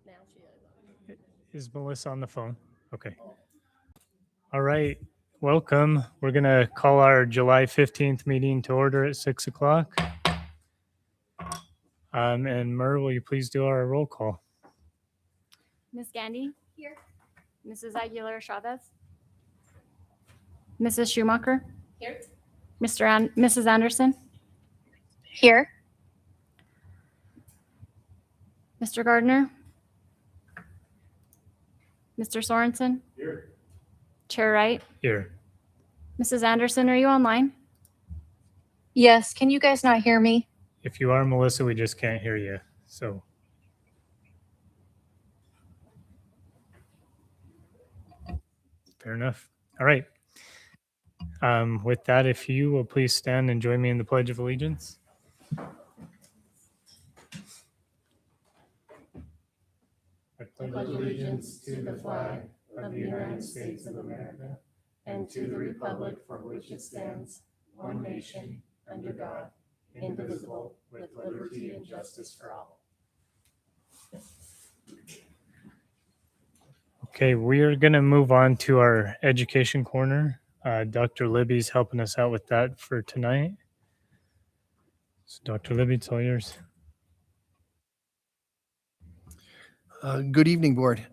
Now she is. Is Melissa on the phone? Okay. All right. Welcome. We're going to call our July 15th meeting to order at 6 o'clock. And Mer, will you please do our roll call? Ms. Gandy? Here. Mrs. Aguilera Chavez? Mrs. Schumacher? Here. Mrs. Anderson? Here. Mr. Gardner? Mr. Sorensen? Here. Chair Wright? Here. Mrs. Anderson, are you online? Yes. Can you guys not hear me? If you are Melissa, we just can't hear you. So fair enough. All right. With that, if you will please stand and join me in the Pledge of Allegiance. I pledge allegiance to the flag of the United States of America and to the republic for which it stands, one nation, under God, indivisible, with liberty and justice for all. Okay, we are going to move on to our education corner. Dr. Libby's helping us out with that for tonight. So Dr. Libby, it's all yours. Good evening, board.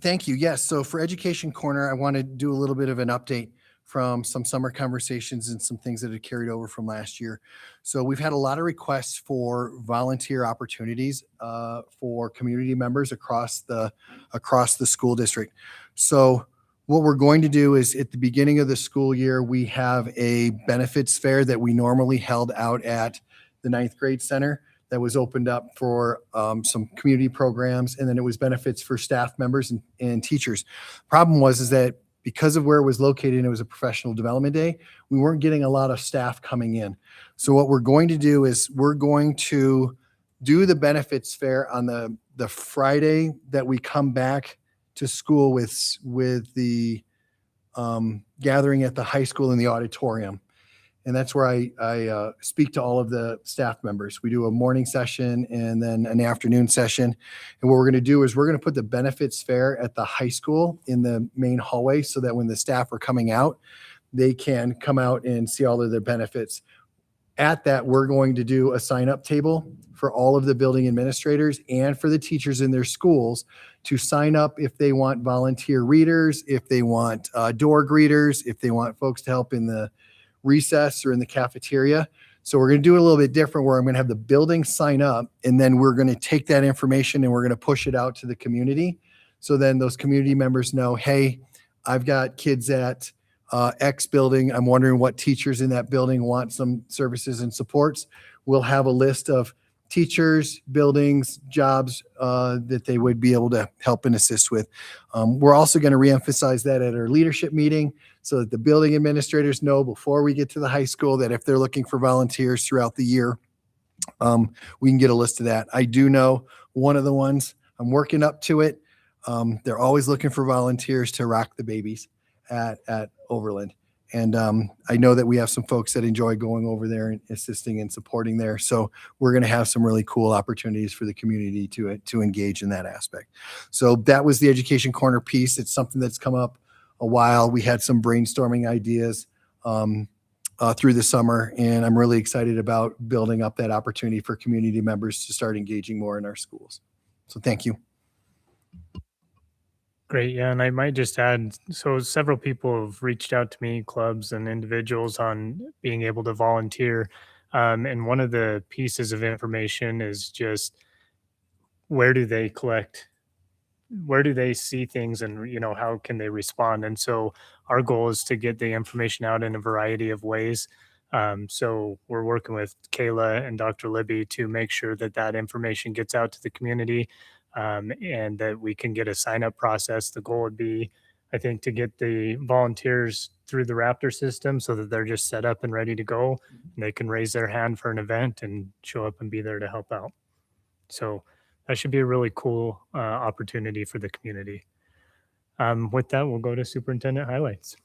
Thank you. Yes, so for Education Corner, I want to do a little bit of an update from some summer conversations and some things that had carried over from last year. So we've had a lot of requests for volunteer opportunities for community members across the school district. So what we're going to do is at the beginning of the school year, we have a benefits fair that we normally held out at the 9th grade center that was opened up for some community programs, and then it was benefits for staff members and teachers. Problem was that because of where it was located and it was a professional development day, we weren't getting a lot of staff coming in. So what we're going to do is we're going to do the benefits fair on the Friday that we come back to school with the gathering at the high school in the auditorium. And that's where I speak to all of the staff members. We do a morning session and then an afternoon session. And what we're going to do is we're going to put the benefits fair at the high school in the main hallway so that when the staff are coming out, they can come out and see all of their benefits. At that, we're going to do a sign-up table for all of the building administrators and for the teachers in their schools to sign up if they want volunteer readers, if they want door greeters, if they want folks to help in the recess or in the cafeteria. So we're going to do it a little bit different where I'm going to have the building sign up and then we're going to take that information and we're going to push it out to the community. So then those community members know, hey, I've got kids at X building. I'm wondering what teachers in that building want some services and supports. We'll have a list of teachers, buildings, jobs that they would be able to help and assist with. We're also going to reemphasize that at our leadership meeting so that the building administrators know before we get to the high school that if they're looking for volunteers throughout the year, we can get a list of that. I do know one of the ones, I'm working up to it. They're always looking for volunteers to rock the babies at Overland. And I know that we have some folks that enjoy going over there and assisting and supporting there. So we're going to have some really cool opportunities for the community to engage in that aspect. So that was the Education Corner piece. It's something that's come up a while. We had some brainstorming ideas through the summer, and I'm really excited about building up that opportunity for community members to start engaging more in our schools. So thank you. Great. Yeah. And I might just add, so several people have reached out to me, clubs and individuals, on being able to volunteer. And one of the pieces of information is just where do they collect, where do they see things, and, you know, how can they respond? And so our goal is to get the information out in a variety of ways. So we're working with Kayla and Dr. Libby to make sure that that information gets out to the community. And that we can get a sign-up process. The goal would be, I think, to get the volunteers through the Raptor system so that they're just set up and ready to go, and they can raise their hand for an event and show up and be there to help out. So that should be a really cool opportunity for the community. With that, we'll go to superintendent highlights.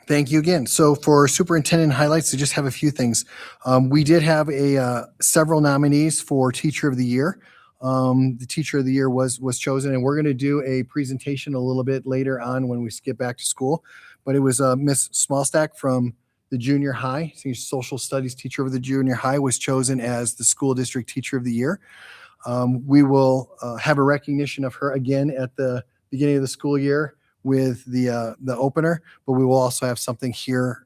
Thank you again. So for superintendent highlights, I just have a few things. We did have several nominees for teacher of the year. The teacher of the year was chosen, and we're going to do a presentation a little bit later on when we skip back to school. But it was Miss Smallstack from the junior high. She's social studies teacher of the junior high, was chosen as the school district teacher of the year. We will have a recognition of her again at the beginning of the school year with the opener, but we will also have something here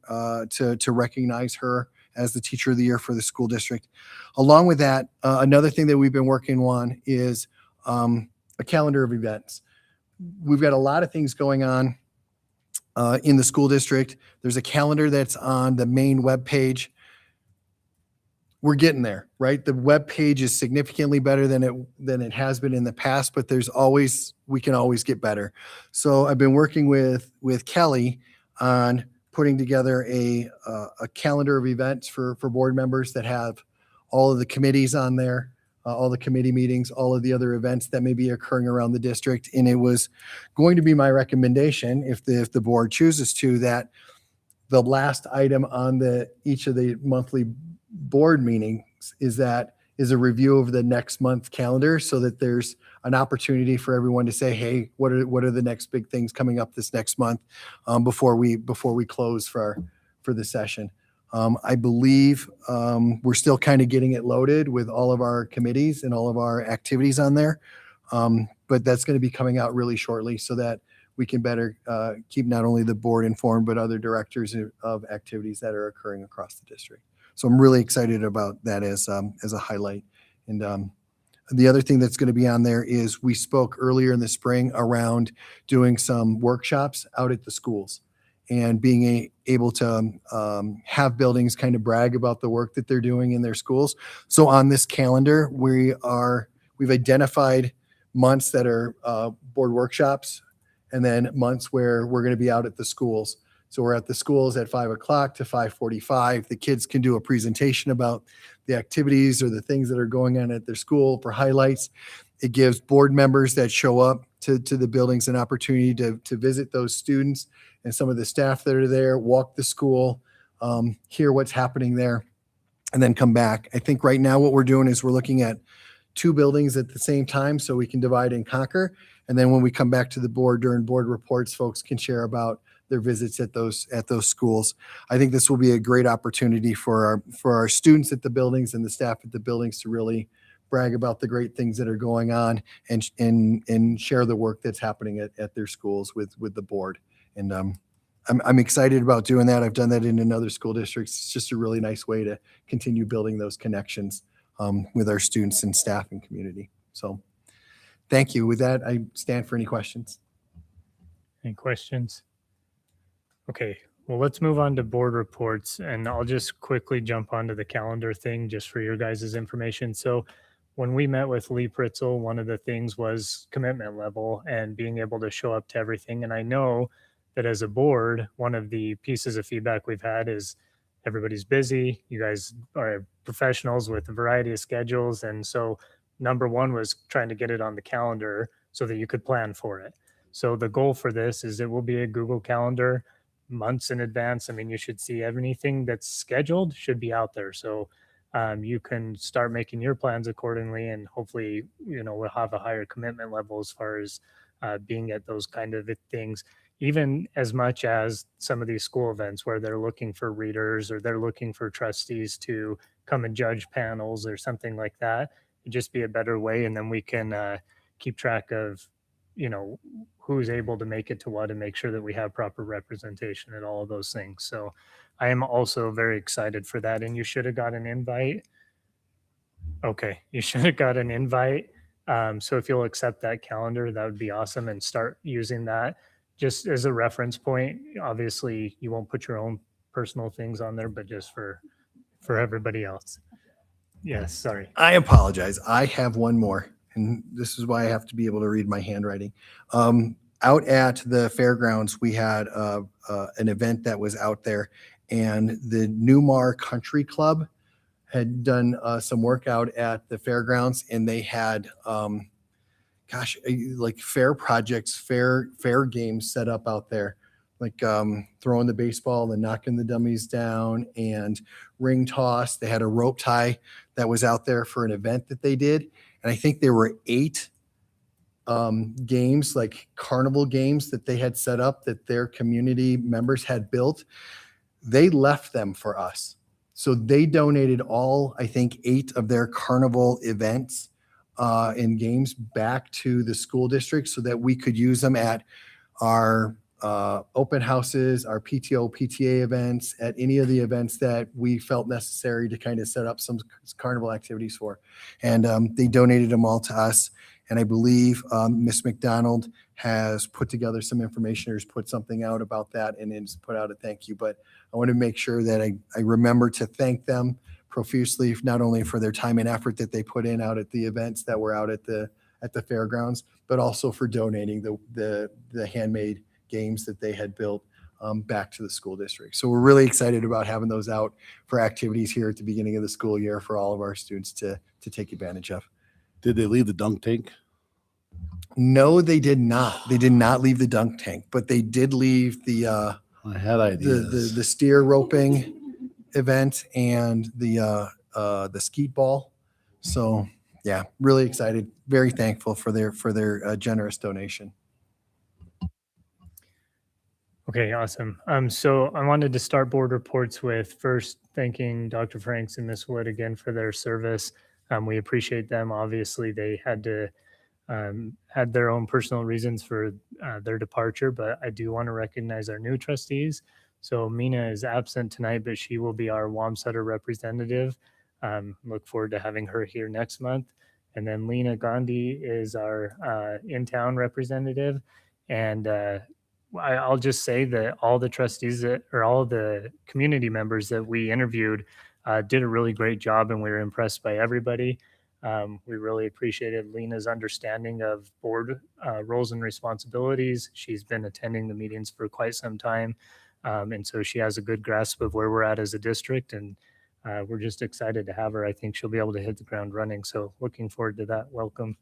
to recognize her as the teacher of the year for the school district. Along with that, another thing that we've been working on is a calendar of events. We've got a lot of things going on in the school district. There's a calendar that's on the main webpage. We're getting there, right? The web page is significantly better than it has been in the past, but we can always get better. So I've been working with Kelly on putting together a calendar of events for board members that have all of the committees on there, all the committee meetings, all of the other events that may be occurring around the district. And it was going to be my recommendation, if the board chooses to, that the last item on each of the monthly board meetings is a review of the next month calendar, so that there's an opportunity for everyone to say, hey, what are the next big things coming up this next month, before we close for the session. I believe we're still kind of getting it loaded with all of our committees and all of our activities on there. But that's going to be coming out really shortly, so that we can better keep not only the board informed, but other directors of activities that are occurring across the district. So I'm really excited about that as a highlight. And the other thing that's going to be on there is, we spoke earlier in the spring around doing some workshops out at the schools, and being able to have buildings kind of brag about the work that they're doing in their schools. So on this calendar, we've identified months that are board workshops, and then months where we're going to be out at the schools. So we're at the schools at 5 o'clock to 5:45. The kids can do a presentation about the activities or the things that are going on at their school for highlights. It gives board members that show up to the buildings an opportunity to visit those students and some of the staff that are there, walk the school, hear what's happening there, and then come back. I think right now what we're doing is we're looking at 2 buildings at the same time, so we can divide and conquer. And then when we come back to the board during board reports, folks can share about their visits at those schools. I think this will be a great opportunity for our students at the buildings and the staff at the buildings to really brag about the great things that are going on, and share the work that's happening at their schools with the board. And I'm excited about doing that. I've done that in another school districts. It's just a really nice way to continue building those connections with our students and staff and community. So thank you. With that, I stand for any questions. Any questions? Okay, well, let's move on to board reports, and I'll just quickly jump onto the calendar thing just for your guys' information. So when we met with Lee Pritzel, one of the things was commitment level and being able to show up to everything. And I know that as a board, one of the pieces of feedback we've had is everybody's busy. You guys are professionals with a variety of schedules. And so number one was trying to get it on the calendar so that you could plan for it. So the goal for this is it will be a Google Calendar months in advance. I mean, you should see anything that's scheduled should be out there. So you can start making your plans accordingly, and hopefully, we'll have a higher commitment level as far as being at those kind of things, even as much as some of these school events where they're looking for readers or they're looking for trustees to come and judge panels or something like that. It'd just be a better way. And then we can keep track of, who's able to make it to what, and make sure that we have proper representation and all of those things. So I am also very excited for that. And you should have got an invite. Okay, you should have got an invite. So if you'll accept that calendar, that would be awesome, and start using that just as a reference point. Obviously, you won't put your own personal things on there, but just for everybody else. Yes, sorry. I apologize. I have one more, and this is why I have to be able to read my handwriting. Out at the fairgrounds, we had an event that was out there, and the Newmar Country Club had done some work out at the fairgrounds, and they had, like fair projects, fair games set up out there. like throwing the baseball and knocking the dummies down, and ring toss. They had a rope tie that was out there for an event that they did. And I think there were 8 games, like carnival games that they had set up that their community members had built. They left them for us. So they donated all, I think, 8 of their carnival events and games back to the school district so that we could use them at our open houses, our PTO, PTA events, at any of the events that we felt necessary to kind of set up some carnival activities for. And they donated them all to us. And I believe Ms. McDonald has put together some information or has put something out about that and has put out a thank you. But I want to make sure that I remember to thank them profusely, not only for their time and effort that they put in out at the events that were out at the fairgrounds, but also for donating the handmade games that they had built back to the school district. So we're really excited about having those out for activities here at the beginning of the school year for all of our students to take advantage of. Did they leave the dunk tank? No, they did not. They did not leave the dunk tank, but they did leave the I had ideas. the steer roping event and the skeet ball. So yeah, really excited, very thankful for their generous donation. Okay, awesome. So I wanted to start board reports with first thanking Dr. Franks and Ms. Wood again for their service. We appreciate them. Obviously, they had to had their own personal reasons for their departure, but I do want to recognize our new trustees. So Mina is absent tonight, but she will be our Wamsutter representative. Look forward to having her here next month. And then Lena Gandhi is our in-town representative. And I'll just say that all the trustees or all the community members that we interviewed did a really great job, and we were impressed by everybody. We really appreciated Lena's understanding of board roles and responsibilities. She's been attending the meetings for quite some time. And so she has a good grasp of where we're at as a district, and we're just excited to have her. I think she'll be able to hit the ground running. So looking forward to that. Welcome.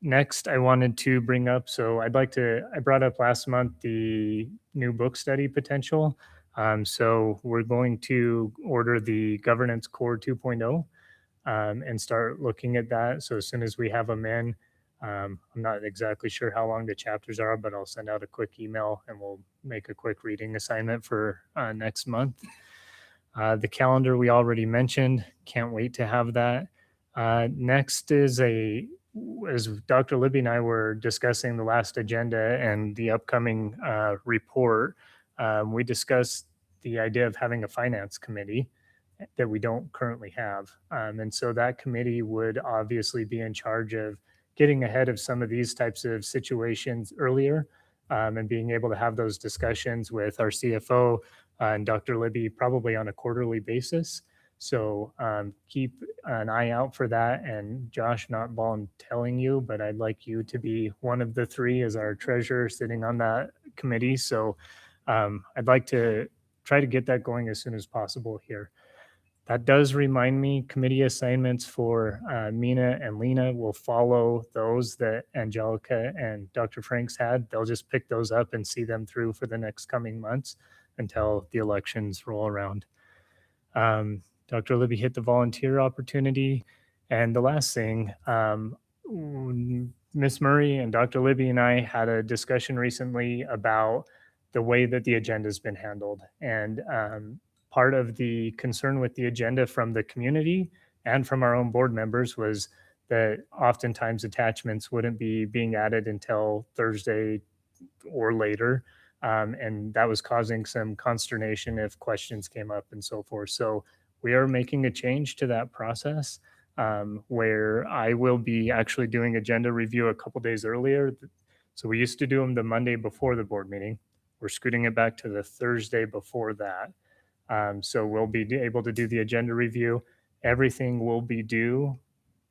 Next, I wanted to bring up, I brought up last month the new book study potential. So we're going to order the Governance Core 2.0 and start looking at that. So as soon as we have them in, I'm not exactly sure how long the chapters are, but I'll send out a quick email and we'll make a quick reading assignment for next month. The calendar we already mentioned, can't wait to have that. Next is as Dr. Libby and I were discussing the last agenda and the upcoming report, we discussed the idea of having a finance committee that we don't currently have. And so that committee would obviously be in charge of getting ahead of some of these types of situations earlier and being able to have those discussions with our CFO and Dr. Libby probably on a quarterly basis. So keep an eye out for that. And Josh, not volunteering you, but I'd like you to be one of the 3 as our treasurer sitting on that committee. So I'd like to try to get that going as soon as possible here. That does remind me, committee assignments for Mina and Lena will follow those that Angelica and Dr. Franks had. They'll just pick those up and see them through for the next coming months until the elections roll around. Dr. Libby hit the volunteer opportunity. And the last thing, Ms. Murray and Dr. Libby and I had a discussion recently about the way that the agenda has been handled. And part of the concern with the agenda from the community and from our own board members was that oftentimes attachments wouldn't be being added until Thursday or later. And that was causing some consternation if questions came up and so forth. So we are making a change to that process where I will be actually doing agenda review a couple days earlier. So we used to do them the Monday before the board meeting. We're scooting it back to the Thursday before that. So we'll be able to do the agenda review. Everything will be due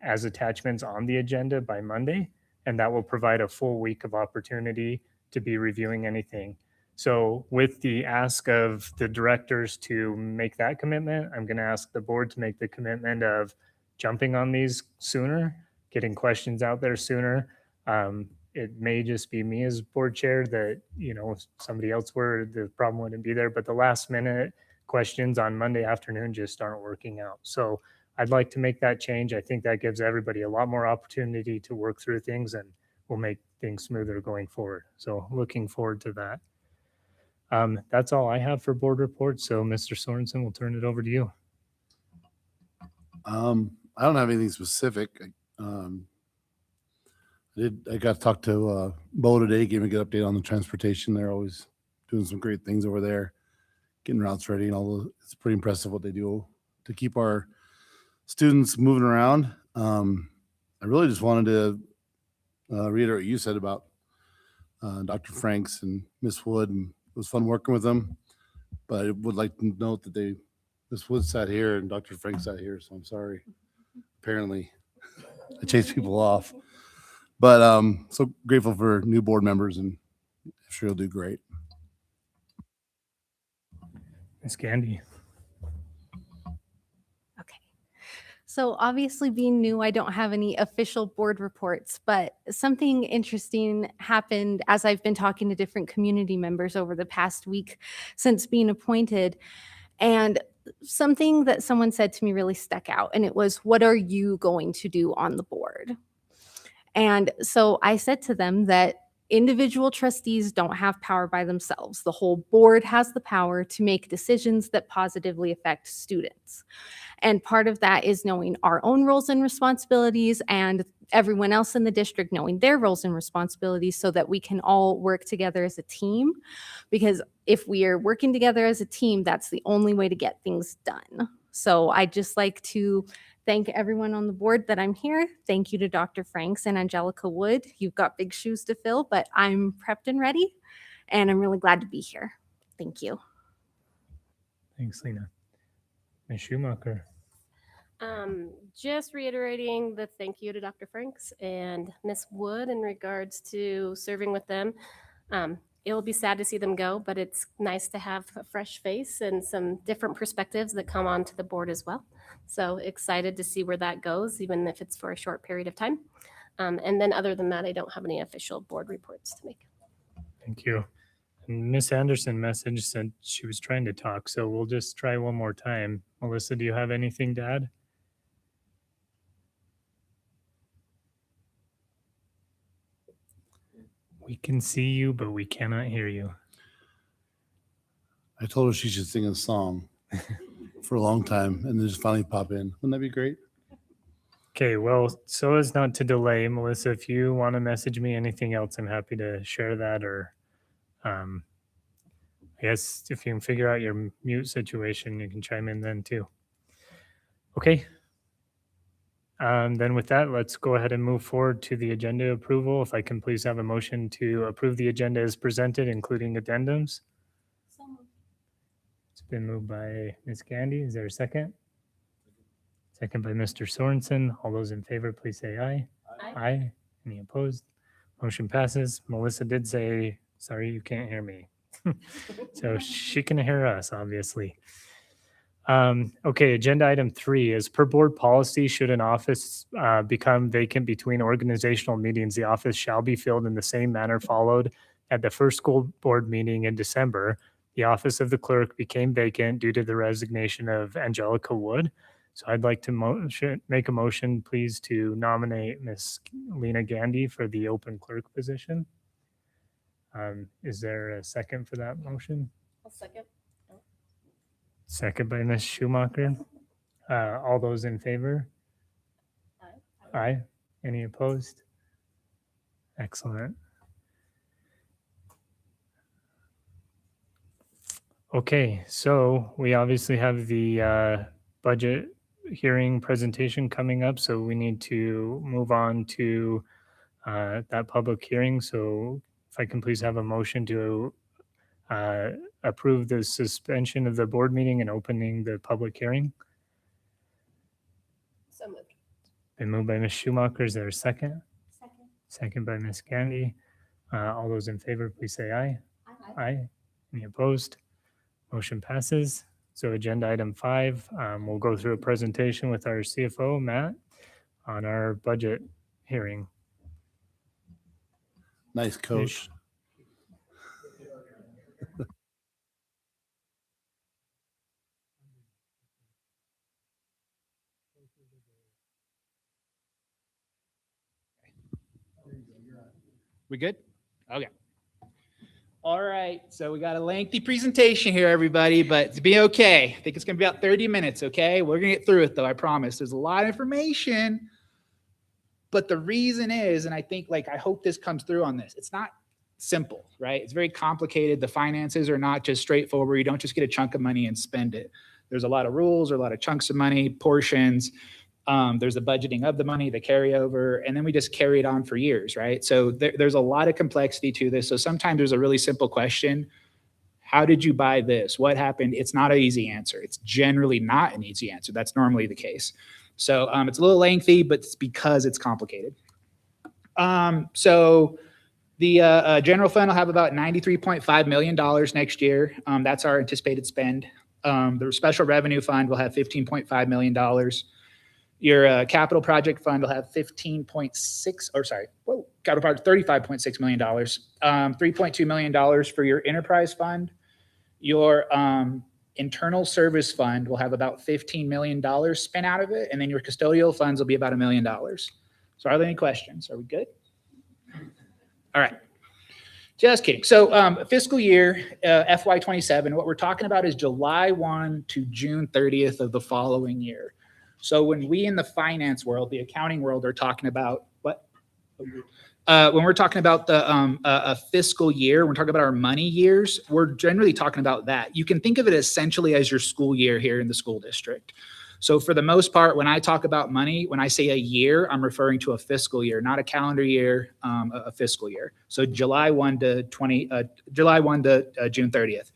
as attachments on the agenda by Monday, and that will provide a full week of opportunity to be reviewing anything. So with the ask of the directors to make that commitment, I'm going to ask the board to make the commitment of jumping on these sooner, getting questions out there sooner. it may just be me as board chair that, if somebody else were, the problem wouldn't be there. But the last minute questions on Monday afternoon just aren't working out. So I'd like to make that change. I think that gives everybody a lot more opportunity to work through things and will make things smoother going forward. So looking forward to that. That's all I have for board reports. So Mr. Sorensen, we'll turn it over to you. I don't have anything specific. I got to talk to Bo today, gave me a good update on the transportation. They're always doing some great things over there, getting routes ready and all. It's pretty impressive what they do to keep our students moving around. I really just wanted to reiterate what you said about Dr. Franks and Miss Wood, and it was fun working with them. But I would like to note that Miss Wood sat here and Dr. Franks sat here, so I'm sorry. Apparently, I chased people off. But so grateful for new board members, and I'm sure you'll do great. Ms. Gandy. Okay. So obviously being new, I don't have any official board reports, but something interesting happened as I've been talking to different community members over the past week since being appointed. And something that someone said to me really stuck out, and it was, what are you going to do on the board? And so I said to them that individual trustees don't have power by themselves. The whole board has the power to make decisions that positively affect students. And part of that is knowing our own roles and responsibilities, and everyone else in the district knowing their roles and responsibilities, so that we can all work together as a team. Because if we are working together as a team, that's the only way to get things done. So I'd just like to thank everyone on the board that I'm here. Thank you to Dr. Franks and Angelica Wood. You've got big shoes to fill, but I'm prepped and ready, and I'm really glad to be here. Thank you. Thanks, Lena. Ms. Schumacher. Just reiterating the thank you to Dr. Franks and Miss Wood in regards to serving with them. It will be sad to see them go, but it's nice to have a fresh face and some different perspectives that come onto the board as well. So excited to see where that goes, even if it's for a short period of time. And then other than that, I don't have any official board reports to make. Thank you. And Miss Anderson message said she was trying to talk, so we'll just try one more time. Melissa, do you have anything to add? We can see you, but we cannot hear you. I told her she should sing a song for a long time and then just finally pop in. Wouldn't that be great? Okay, well, so as not to delay, Melissa, if you want to message me anything else, I'm happy to share that, or I guess if you can figure out your mute situation, you can chime in then too. Okay. Then with that, let's go ahead and move forward to the agenda approval. If I can please have a motion to approve the agenda as presented, including addendums. It's been moved by Ms. Gandy. Is there a second? Second by Mr. Sorensen. All those in favor, please say aye. Aye. Any opposed? Motion passes. Melissa did say, sorry, you can't hear me. So she can hear us, obviously. Okay, agenda item 3 is per board policy, should an office become vacant between organizational meetings, the office shall be filled in the same manner followed at the first school board meeting in December. The office of the clerk became vacant due to the resignation of Angelica Wood. So I'd like to make a motion, please, to nominate Miss Lena Gandy for the open clerk position. Is there a second for that motion? I'll second. Second by Ms. Schumacher. All those in favor? Aye. Aye. Any opposed? Excellent. Okay, so we obviously have the budget hearing presentation coming up, so we need to move on to that public hearing. So if I can please have a motion to approve the suspension of the board meeting and opening the public hearing. So moved. Been moved by Ms. Schumacher. Is there a second? Second. Second by Ms. Gandy. All those in favor, please say aye. Aye. Aye. Any opposed? Motion passes. So agenda item 5, we'll go through a presentation with our CFO, Matt, on our budget hearing. Nice coach. We good? Okay. All right. So we got a lengthy presentation here, everybody, but to be okay. I think it's going to be about 30 minutes. Okay. We're going to get through it though. I promise. There's a lot of information, but the reason is, and I think I hope this comes through on this. It's not simple, right? It's very complicated. The finances are not just straightforward. You don't just get a chunk of money and spend it. There's a lot of rules or a lot of chunks of money, portions. There's the budgeting of the money, the carryover, and then we just carry it on for years, right? So there's a lot of complexity to this. So sometimes there's a really simple question. How did you buy this? What happened? It's not an easy answer. It's generally not an easy answer. That's normally the case. So it's a little lengthy, but it's because it's complicated. So the general fund will have about $93.5 million next year. That's our anticipated spend. The special revenue fund will have $15.5 million. Your capital project fund will have $35.6 million. $3.2 million for your enterprise fund. Your internal service fund will have about $15 million spent out of it. And then your custodial funds will be about $1 million. So are there any questions? Are we good? All right. Just kidding. So fiscal year FY27, what we're talking about is July 1 to June 30th of the following year. So when we in the finance world, the accounting world are talking about what? When we're talking about the a fiscal year, we're talking about our money years, we're generally talking about that. You can think of it essentially as your school year here in the school district. So for the most part, when I talk about money, when I say a year, I'm referring to a fiscal year, not a calendar year, a fiscal year. So July 1 to June 30th.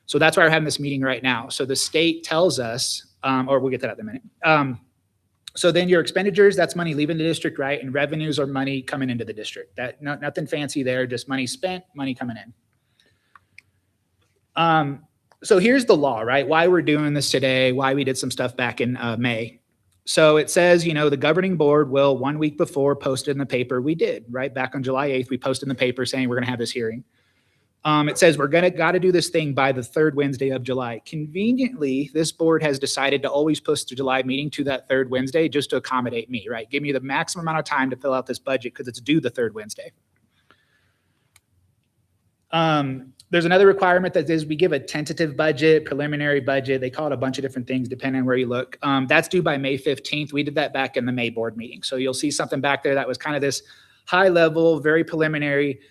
So that's why we're having this meeting right now. So the state tells us, or we'll get to that in a minute. So then your expenditures, that's money leaving the district, right? And revenues are money coming into the district. Nothing fancy there, just money spent, money coming in. So here's the law, right? Why we're doing this today, why we did some stuff back in May. So it says, the governing board will 1 week before post it in the paper. We did, right? Back on July 8th, we posted in the paper saying we're going to have this hearing. It says we're got to do this thing by the third Wednesday of July. Conveniently, this board has decided to always post the July meeting to that third Wednesday just to accommodate me, right? Give me the maximum amount of time to fill out this budget because it's due the third Wednesday. There's another requirement that is we give a tentative budget, preliminary budget. They call it a bunch of different things depending on where you look. That's due by May 15th. We did that back in the May board meeting. So you'll see something back there that was kind of this high level, very preliminary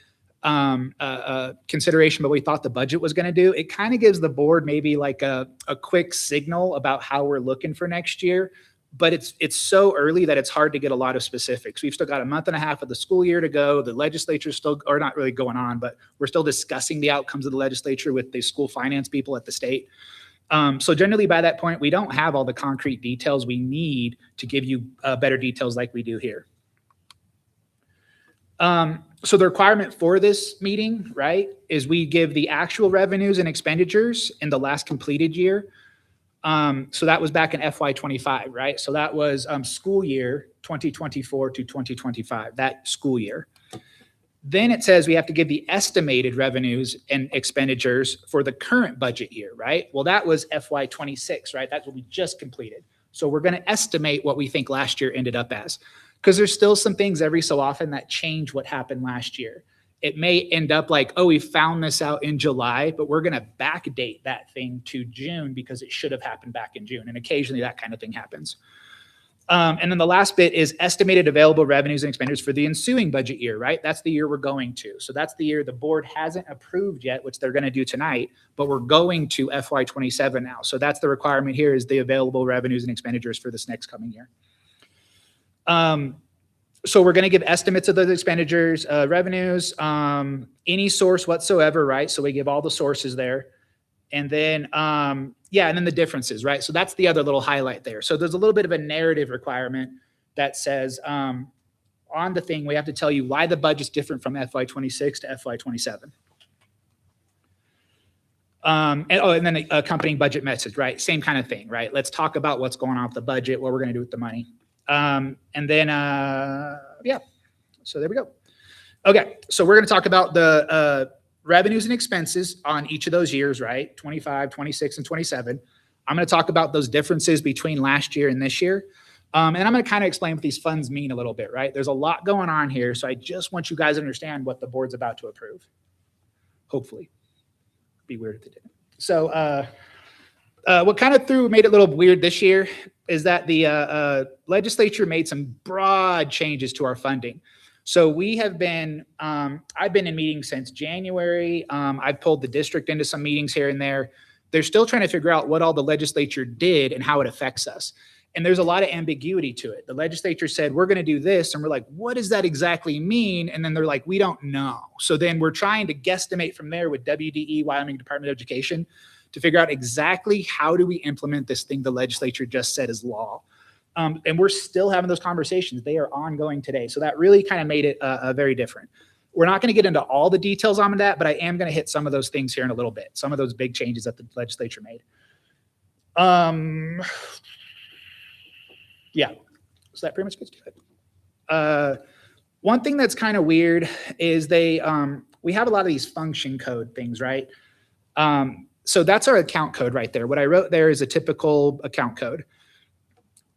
consideration, but we thought the budget was going to do. It kind of gives the board maybe like a quick signal about how we're looking for next year. But it's so early that it's hard to get a lot of specifics. We've still got a month and a half of the school year to go. The legislature's still, or not really going on, but we're still discussing the outcomes of the legislature with the school finance people at the state. So generally by that point, we don't have all the concrete details we need to give you better details like we do here. So the requirement for this meeting, right, is we give the actual revenues and expenditures in the last completed year. So that was back in FY25, right? So that was school year 2024 to 2025, that school year. Then it says we have to give the estimated revenues and expenditures for the current budget year, right? Well, that was FY26, right? That's what we just completed. So we're going to estimate what we think last year ended up as, because there's still some things every so often that change what happened last year. It may end up like, oh, we found this out in July, but we're going to backdate that thing to June because it should have happened back in June. And occasionally that kind of thing happens. And then the last bit is estimated available revenues and expenditures for the ensuing budget year, right? That's the year we're going to. So that's the year the board hasn't approved yet, which they're going to do tonight, but we're going to FY27 now. So that's the requirement here is the available revenues and expenditures for this next coming year. So we're going to give estimates of those expenditures, revenues, any source whatsoever, right? So we give all the sources there. And then, and then the differences, right? So that's the other little highlight there. So there's a little bit of a narrative requirement that says on the thing, we have to tell you why the budget's different from FY26 to FY27. And then the accompanying budget message, right? Same kind of thing, right? Let's talk about what's going on with the budget, what we're going to do with the money. And then, so there we go. Okay, so we're going to talk about the revenues and expenses on each of those years, right? 25, 26, and 27. I'm going to talk about those differences between last year and this year. And I'm going to kind of explain what these funds mean a little bit, right? There's a lot going on here, so I just want you guys to understand what the board's about to approve. Hopefully. Be weird if they didn't. So what kind of made it a little weird this year is that the legislature made some broad changes to our funding. So we have been, I've been in meetings since January. I've pulled the district into some meetings here and there. They're still trying to figure out what all the legislature did and how it affects us. And there's a lot of ambiguity to it. The legislature said, we're going to do this. And we're like, what does that exactly mean? And then they're like, we don't know. So then we're trying to guesstimate from there with WDE, Wyoming Department of Education, to figure out exactly how do we implement this thing the legislature just said is law. And we're still having those conversations. They are ongoing today. So that really kind of made it very different. We're not going to get into all the details on that, but I am going to hit some of those things here in a little bit. Some of those big changes that the legislature made. Yeah, so that pretty much gets to it. One thing that's kind of weird is we have a lot of these function code things, right? So that's our account code right there. What I wrote there is a typical account code.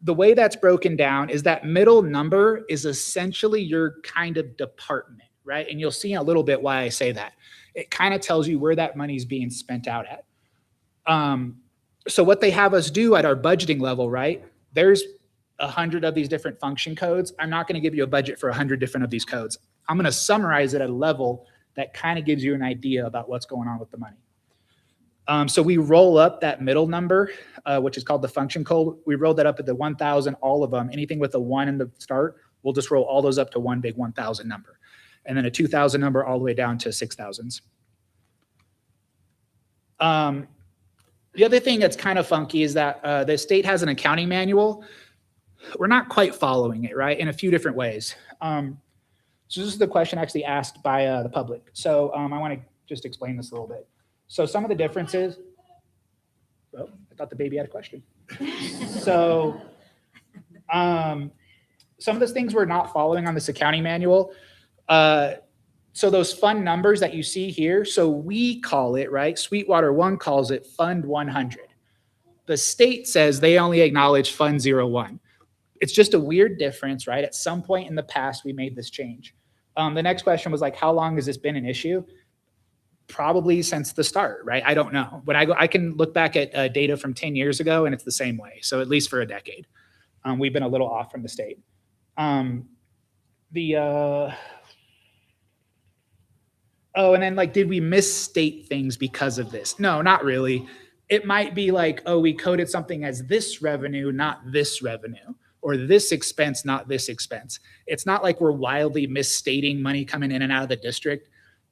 The way that's broken down is that middle number is essentially your kind of department, right? And you'll see in a little bit why I say that. It kind of tells you where that money is being spent out at. So what they have us do at our budgeting level, right? There's 100 of these different function codes. I'm not going to give you a budget for 100 different of these codes. I'm going to summarize it at a level that kind of gives you an idea about what's going on with the money. So we roll up that middle number, which is called the function code. We roll that up at the 1,000, all of them. Anything with a 1 in the start, we'll just roll all those up to one big 1,000 number. And then a 2,000 number all the way down to 6,000s. The other thing that's kind of funky is that the state has an accounting manual. We're not quite following it, right? In a few different ways. So this is the question actually asked by the public. So I want to just explain this a little bit. So some of the differences, oh, I thought the baby had a question. So some of those things we're not following on this accounting manual. So those fund numbers that you see here, so we call it, right? Sweetwater One calls it Fund 100. The state says they only acknowledge Fund 01. It's just a weird difference, right? At some point in the past, we made this change. The next question was like, how long has this been an issue? Probably since the start, right? I don't know. When I can look back at data from 10 years ago and it's the same way. So at least for a decade, we've been a little off from the state. Oh, and then like, did we misstate things because of this? No, not really. It might be like, oh, we coded something as this revenue, not this revenue, or this expense, not this expense. It's not like we're wildly misstating money coming in and out of the district.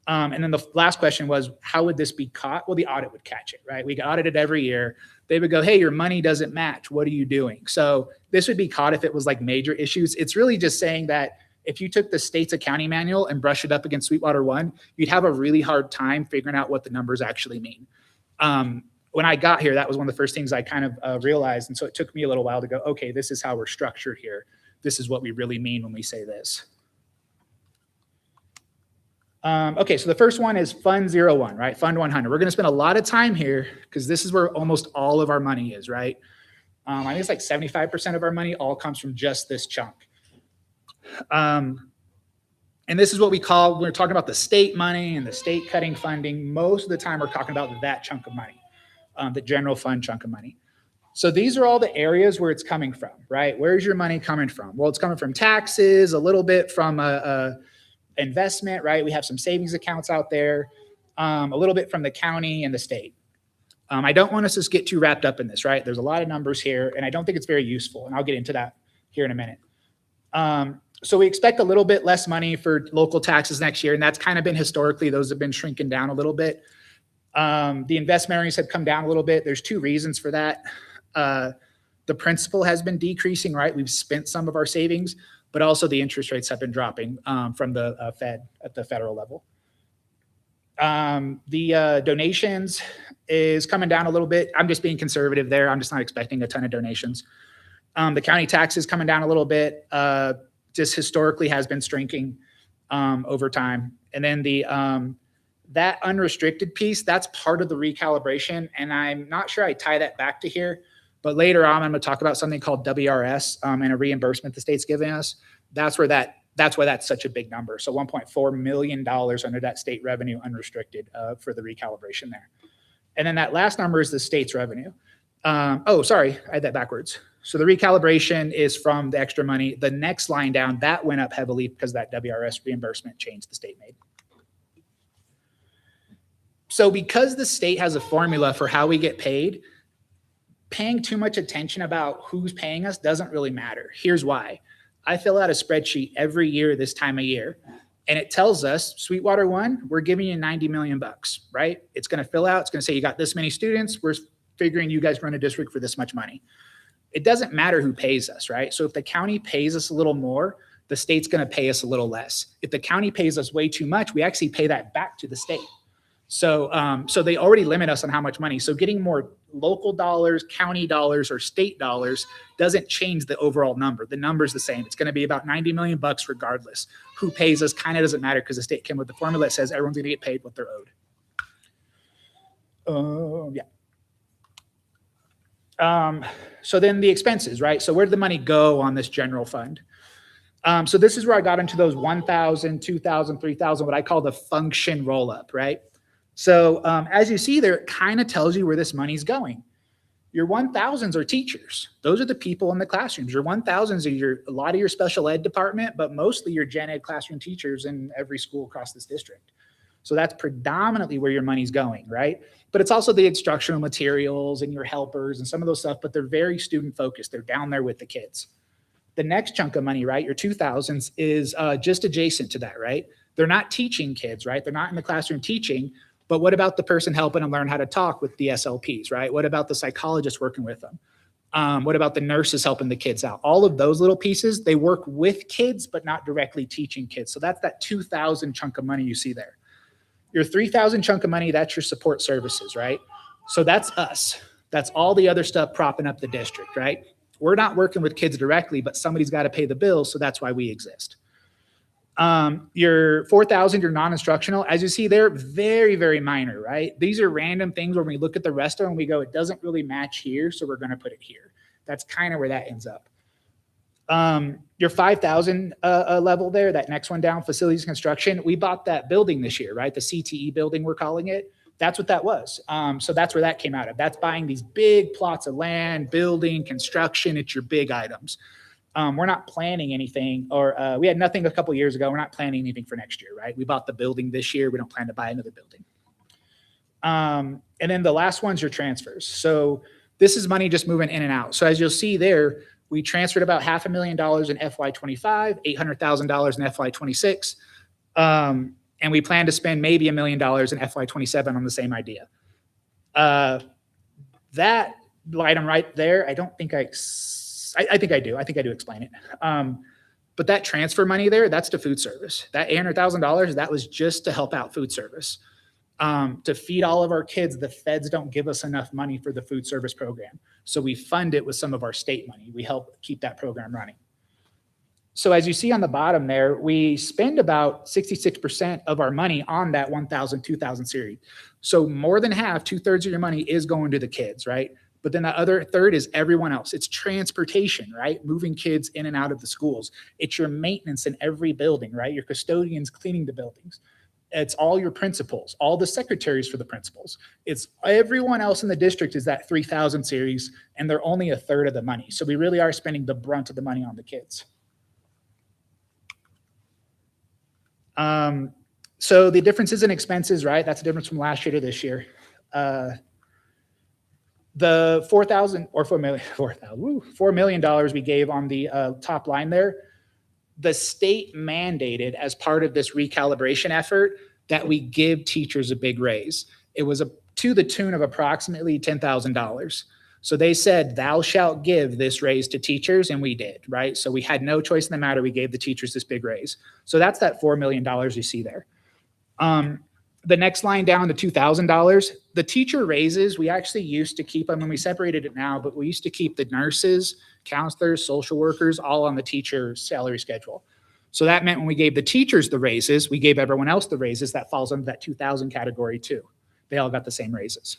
And then the last question was, how would this be caught? Well, the audit would catch it, right? We get audited every year. They would go, hey, your money doesn't match. What are you doing? So this would be caught if it was like major issues. It's really just saying that if you took the state's accounting manual and brushed it up against Sweetwater One, you'd have a really hard time figuring out what the numbers actually mean. When I got here, that was one of the first things I kind of realized. And so it took me a little while to go, okay, this is how we're structured here. This is what we really mean when we say this. Okay, so the first one is Fund 01, right? Fund 100. We're going to spend a lot of time here because this is where almost all of our money is, right? I think it's like 75% of our money all comes from just this chunk. And this is what we call, when we're talking about the state money and the state cutting funding, most of the time we're talking about that chunk of money, the general fund chunk of money. So these are all the areas where it's coming from, right? Where's your money coming from? Well, it's coming from taxes, a little bit from investment, right? We have some savings accounts out there, a little bit from the county and the state. I don't want us to get too wrapped up in this, right? There's a lot of numbers here, and I don't think it's very useful, and I'll get into that here in a minute. So we expect a little bit less money for local taxes next year, and that's kind of been historically, those have been shrinking down a little bit. The investment earnings have come down a little bit. There's two reasons for that. The principal has been decreasing, right? We've spent some of our savings, but also the interest rates have been dropping from the Fed at the federal level. The donations is coming down a little bit. I'm just being conservative there. I'm just not expecting a ton of donations. The county tax is coming down a little bit, just historically has been shrinking. over time. And then that unrestricted piece, that's part of the recalibration. And I'm not sure I tie that back to here, but later on, I'm going to talk about something called WRS and a reimbursement the state's giving us. That's why that's such a big number. So $1.4 million under that state revenue unrestricted for the recalibration there. And then that last number is the state's revenue. Sorry, I had that backwards. So the recalibration is from the extra money. The next line down, that went up heavily because that WRS reimbursement change the state made. So because the state has a formula for how we get paid, paying too much attention about who's paying us doesn't really matter. Here's why. I fill out a spreadsheet every year this time of year, and it tells us, Sweetwater 1, we're giving you 90 million bucks, right? It's going to fill out. It's going to say you got this many students. We're figuring you guys run a district for this much money. It doesn't matter who pays us, right? So if the county pays us a little more, the state's going to pay us a little less. If the county pays us way too much, we actually pay that back to the state. So they already limit us on how much money. So getting more local dollars, county dollars, or state dollars doesn't change the overall number. The number's the same. It's going to be about 90 million bucks regardless. Who pays us kind of doesn't matter because the state came with the formula that says everyone's going to get paid what they're owed. So then the expenses, right? So where did the money go on this general fund? So this is where I got into those 1,000, 2,000, 3,000, what I call the function roll up, right? So as you see there, it kind of tells you where this money's going. Your 1,000s are teachers. Those are the people in the classrooms. Your 1,000s are a lot of your special ed department, but mostly your gen ed classroom teachers in every school across this district. So that's predominantly where your money's going, right? But it's also the instructional materials and your helpers and some of those stuff, but they're very student focused. They're down there with the kids. The next chunk of money, right, your 2,000s is just adjacent to that, right? They're not teaching kids, right? They're not in the classroom teaching, but what about the person helping them learn how to talk with the SLPs, right? What about the psychologist working with them? What about the nurses helping the kids out? All of those little pieces, they work with kids, but not directly teaching kids. So that's that 2,000 chunk of money you see there. Your 3,000 chunk of money, that's your support services, right? So that's us. That's all the other stuff propping up the district, right? We're not working with kids directly, but somebody's got to pay the bills, so that's why we exist. Your 4,000, your non-instructional, as you see, they're very, very minor, right? These are random things where we look at the rest of them and we go, it doesn't really match here, so we're going to put it here. That's kind of where that ends up. Your 5,000 level there, that next one down, facilities construction, we bought that building this year, right? The CTE building, we're calling it. That's what that was. So that's where that came out of. That's buying these big plots of land, building, construction. It's your big items. We're not planning anything, or we had nothing a couple of years ago. We're not planning anything for next year, right? We bought the building this year. We don't plan to buy another building. And then the last one's your transfers. So this is money just moving in and out. So as you'll see there, we transferred about $500,000 in FY25, $800,000 in FY26. And we plan to spend maybe $1 million in FY27 on the same idea. That item right there, I don't think I think I do. I think I do explain it. But that transfer money there, that's to food service. That $800,000, that was just to help out food service. To feed all of our kids, the feds don't give us enough money for the food service program. So we fund it with some of our state money. We help keep that program running. So as you see on the bottom there, we spend about 66% of our money on that 1,000, 2,000 series. So more than half, 2/3 of your money is going to the kids, right? But then the other third is everyone else. It's transportation, right? Moving kids in and out of the schools. It's your maintenance in every building, right? Your custodians cleaning the buildings. It's all your principals, all the secretaries for the principals. It's everyone else in the district is that 3,000 series, and they're only 1/3 of the money. So we really are spending the brunt of the money on the kids. So the differences in expenses, right? That's the difference from last year to this year. The $4 million we gave on the top line there, the state mandated as part of this recalibration effort that we give teachers a big raise. It was to the tune of approximately $10,000. So they said, thou shalt give this raise to teachers, and we did, right? So we had no choice in the matter. We gave the teachers this big raise. So that's that $4 million you see there. The next line down, the $2,000, the teacher raises, we actually used to keep them, and we separated it now, but we used to keep the nurses, counselors, social workers, all on the teacher salary schedule. So that meant when we gave the teachers the raises, we gave everyone else the raises. That falls under that 2,000 category too. They all got the same raises.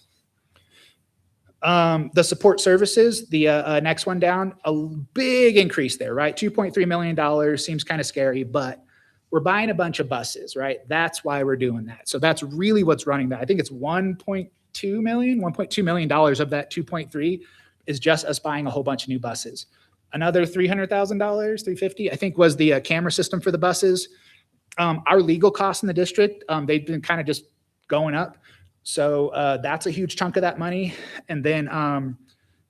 The support services, the next one down, a big increase there, right? $2.3 million seems kind of scary, but we're buying a bunch of buses, right? That's why we're doing that. So that's really what's running that. I think it's $1.2 million of that 2.3 is just us buying a whole bunch of new buses. Another $300,000, $350,000, I think was the camera system for the buses. Our legal costs in the district, they've been kind of just going up. So that's a huge chunk of that money. And then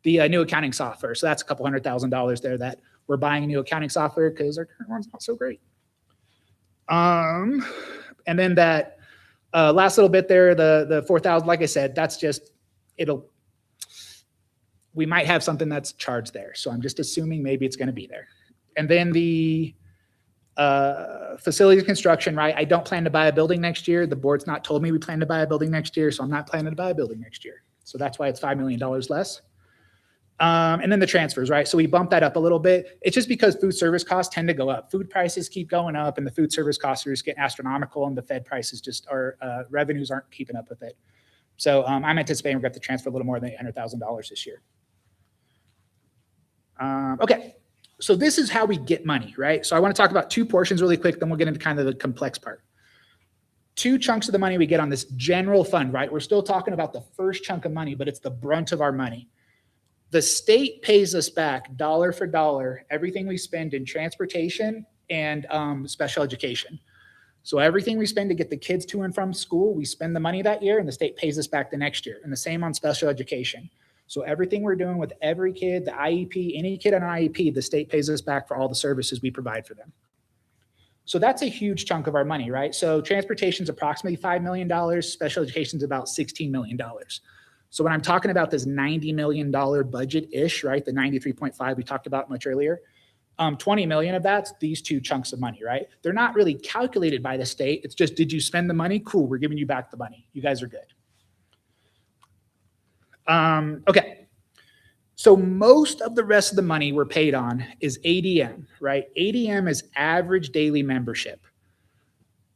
the new accounting software. So that's a couple $100,000 there that we're buying a new accounting software because our current one's not so great. And then that last little bit there, the 4,000, like I said, that's just, we might have something that's charged there. So I'm just assuming maybe it's going to be there. And then the facilities construction, right? I don't plan to buy a building next year. The board's not told me we plan to buy a building next year, so I'm not planning to buy a building next year. So that's why it's $5 million less. And then the transfers, right? So we bumped that up a little bit. It's just because food service costs tend to go up. Food prices keep going up and the food service costs are just getting astronomical and the Fed prices just are, revenues aren't keeping up with it. So I'm anticipating we're going to transfer a little more than $800,000 this year. Okay. So this is how we get money, right? So I want to talk about two portions really quick, then we'll get into kind of the complex part. Two chunks of the money we get on this general fund, right? We're still talking about the first chunk of money, but it's the brunt of our money. The state pays us back dollar for dollar everything we spend in transportation and special education. So everything we spend to get the kids to and from school, we spend the money that year and the state pays us back the next year. And the same on special education. So everything we're doing with every kid, the IEP, any kid on an IEP, the state pays us back for all the services we provide for them. So that's a huge chunk of our money, right? So transportation is approximately $5 million. Special education is about $16 million. So when I'm talking about this $90 million budget-ish, right? The 93.5 we talked about much earlier, 20 million of that's these two chunks of money, right? They're not really calculated by the state. It's just, did you spend the money? Cool, we're giving you back the money. You guys are good. Okay. So most of the rest of the money we're paid on is ADM, right? ADM is average daily membership.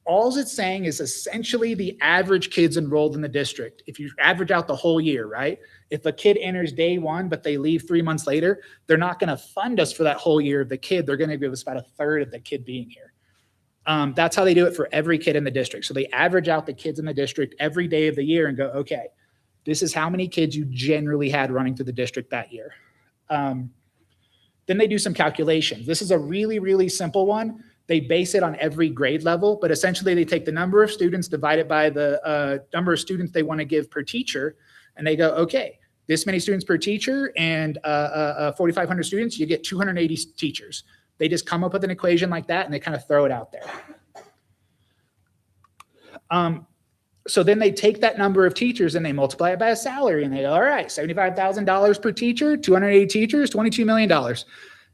All it's saying is essentially the average kids enrolled in the district. If you average out the whole year, right? If a kid enters day one, but they leave 3 months later, they're not going to fund us for that whole year of the kid. They're going to give us about a third of the kid being here. That's how they do it for every kid in the district. So they average out the kids in the district every day of the year and go, okay, this is how many kids you generally had running through the district that year. Then they do some calculations. This is a really, really simple one. They base it on every grade level, but essentially they take the number of students divided by the number of students they want to give per teacher. And they go, okay, this many students per teacher and 4,500 students, you get 280 teachers. They just come up with an equation like that and they kind of throw it out there. So then they take that number of teachers and they multiply it by a salary and they go, all right, $75,000 per teacher, 280 teachers, $22 million.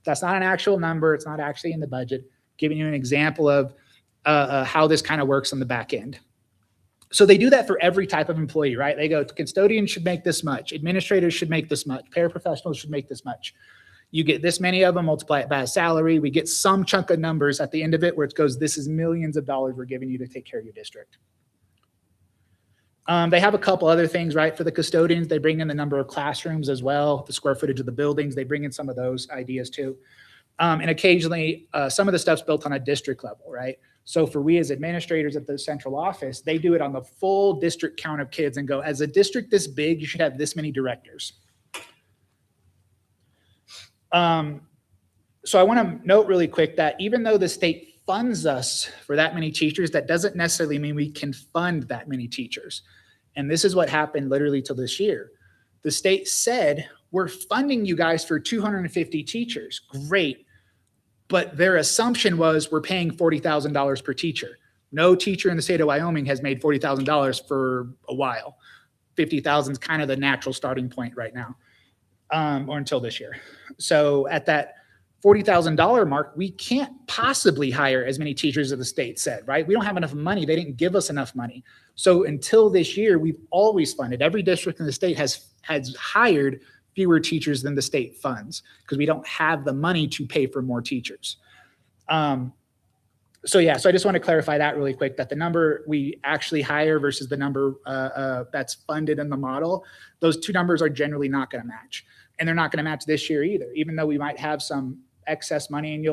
That's not an actual number. It's not actually in the budget. Giving you an example of how this kind of works on the back end. So they do that for every type of employee, right? They go, custodians should make this much. Administrators should make this much. Paraprofessionals should make this much. You get this many of them, multiply it by a salary. We get some chunk of numbers at the end of it where it goes, this is millions of dollars we're giving you to take care of your district. They have a couple other things, right? For the custodians, they bring in the number of classrooms as well, the square footage of the buildings. They bring in some of those ideas too. And occasionally, some of the stuff's built on a district level, right? So for we as administrators at the central office, they do it on the full district count of kids and go, as a district this big, you should have this many directors. So I want to note really quick that even though the state funds us for that many teachers, that doesn't necessarily mean we can fund that many teachers. And this is what happened literally till this year. The state said, we're funding you guys for 250 teachers. Great. But their assumption was we're paying $40,000 per teacher. No teacher in the state of Wyoming has made $40,000 for a while. 50,000 is kind of the natural starting point right now, or until this year. So at that $40,000 mark, we can't possibly hire as many teachers as the state said, right? We don't have enough money. They didn't give us enough money. So until this year, we've always funded. Every district in the state has hired fewer teachers than the state funds because we don't have the money to pay for more teachers. So yeah, so I just want to clarify that really quick, that the number we actually hire versus the number that's funded in the model, those two numbers are generally not going to match. And they're not going to match this year either, even though we might have some excess money, and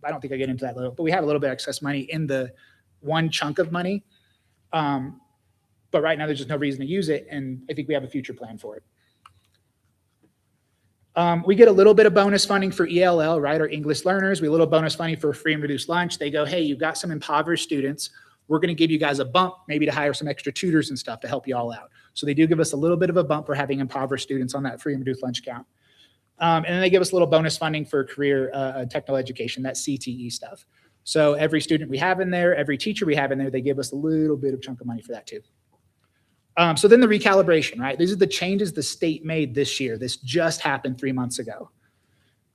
I don't think I get into that little, but we have a little bit of excess money in the one chunk of money. But right now there's just no reason to use it. And I think we have a future plan for it. We get a little bit of bonus funding for ELL, right? Our English learners. We get a little bonus funding for free and reduced lunch. They go, hey, you've got some impoverished students. We're going to give you guys a bump, maybe to hire some extra tutors and stuff to help you all out. So they do give us a little bit of a bump for having impoverished students on that free and reduced lunch count. And then they give us a little bonus funding for career technical education, that CTE stuff. So every student we have in there, every teacher we have in there, they give us a little bit of chunk of money for that too. So then the recalibration, right? These are the changes the state made this year. This just happened 3 months ago.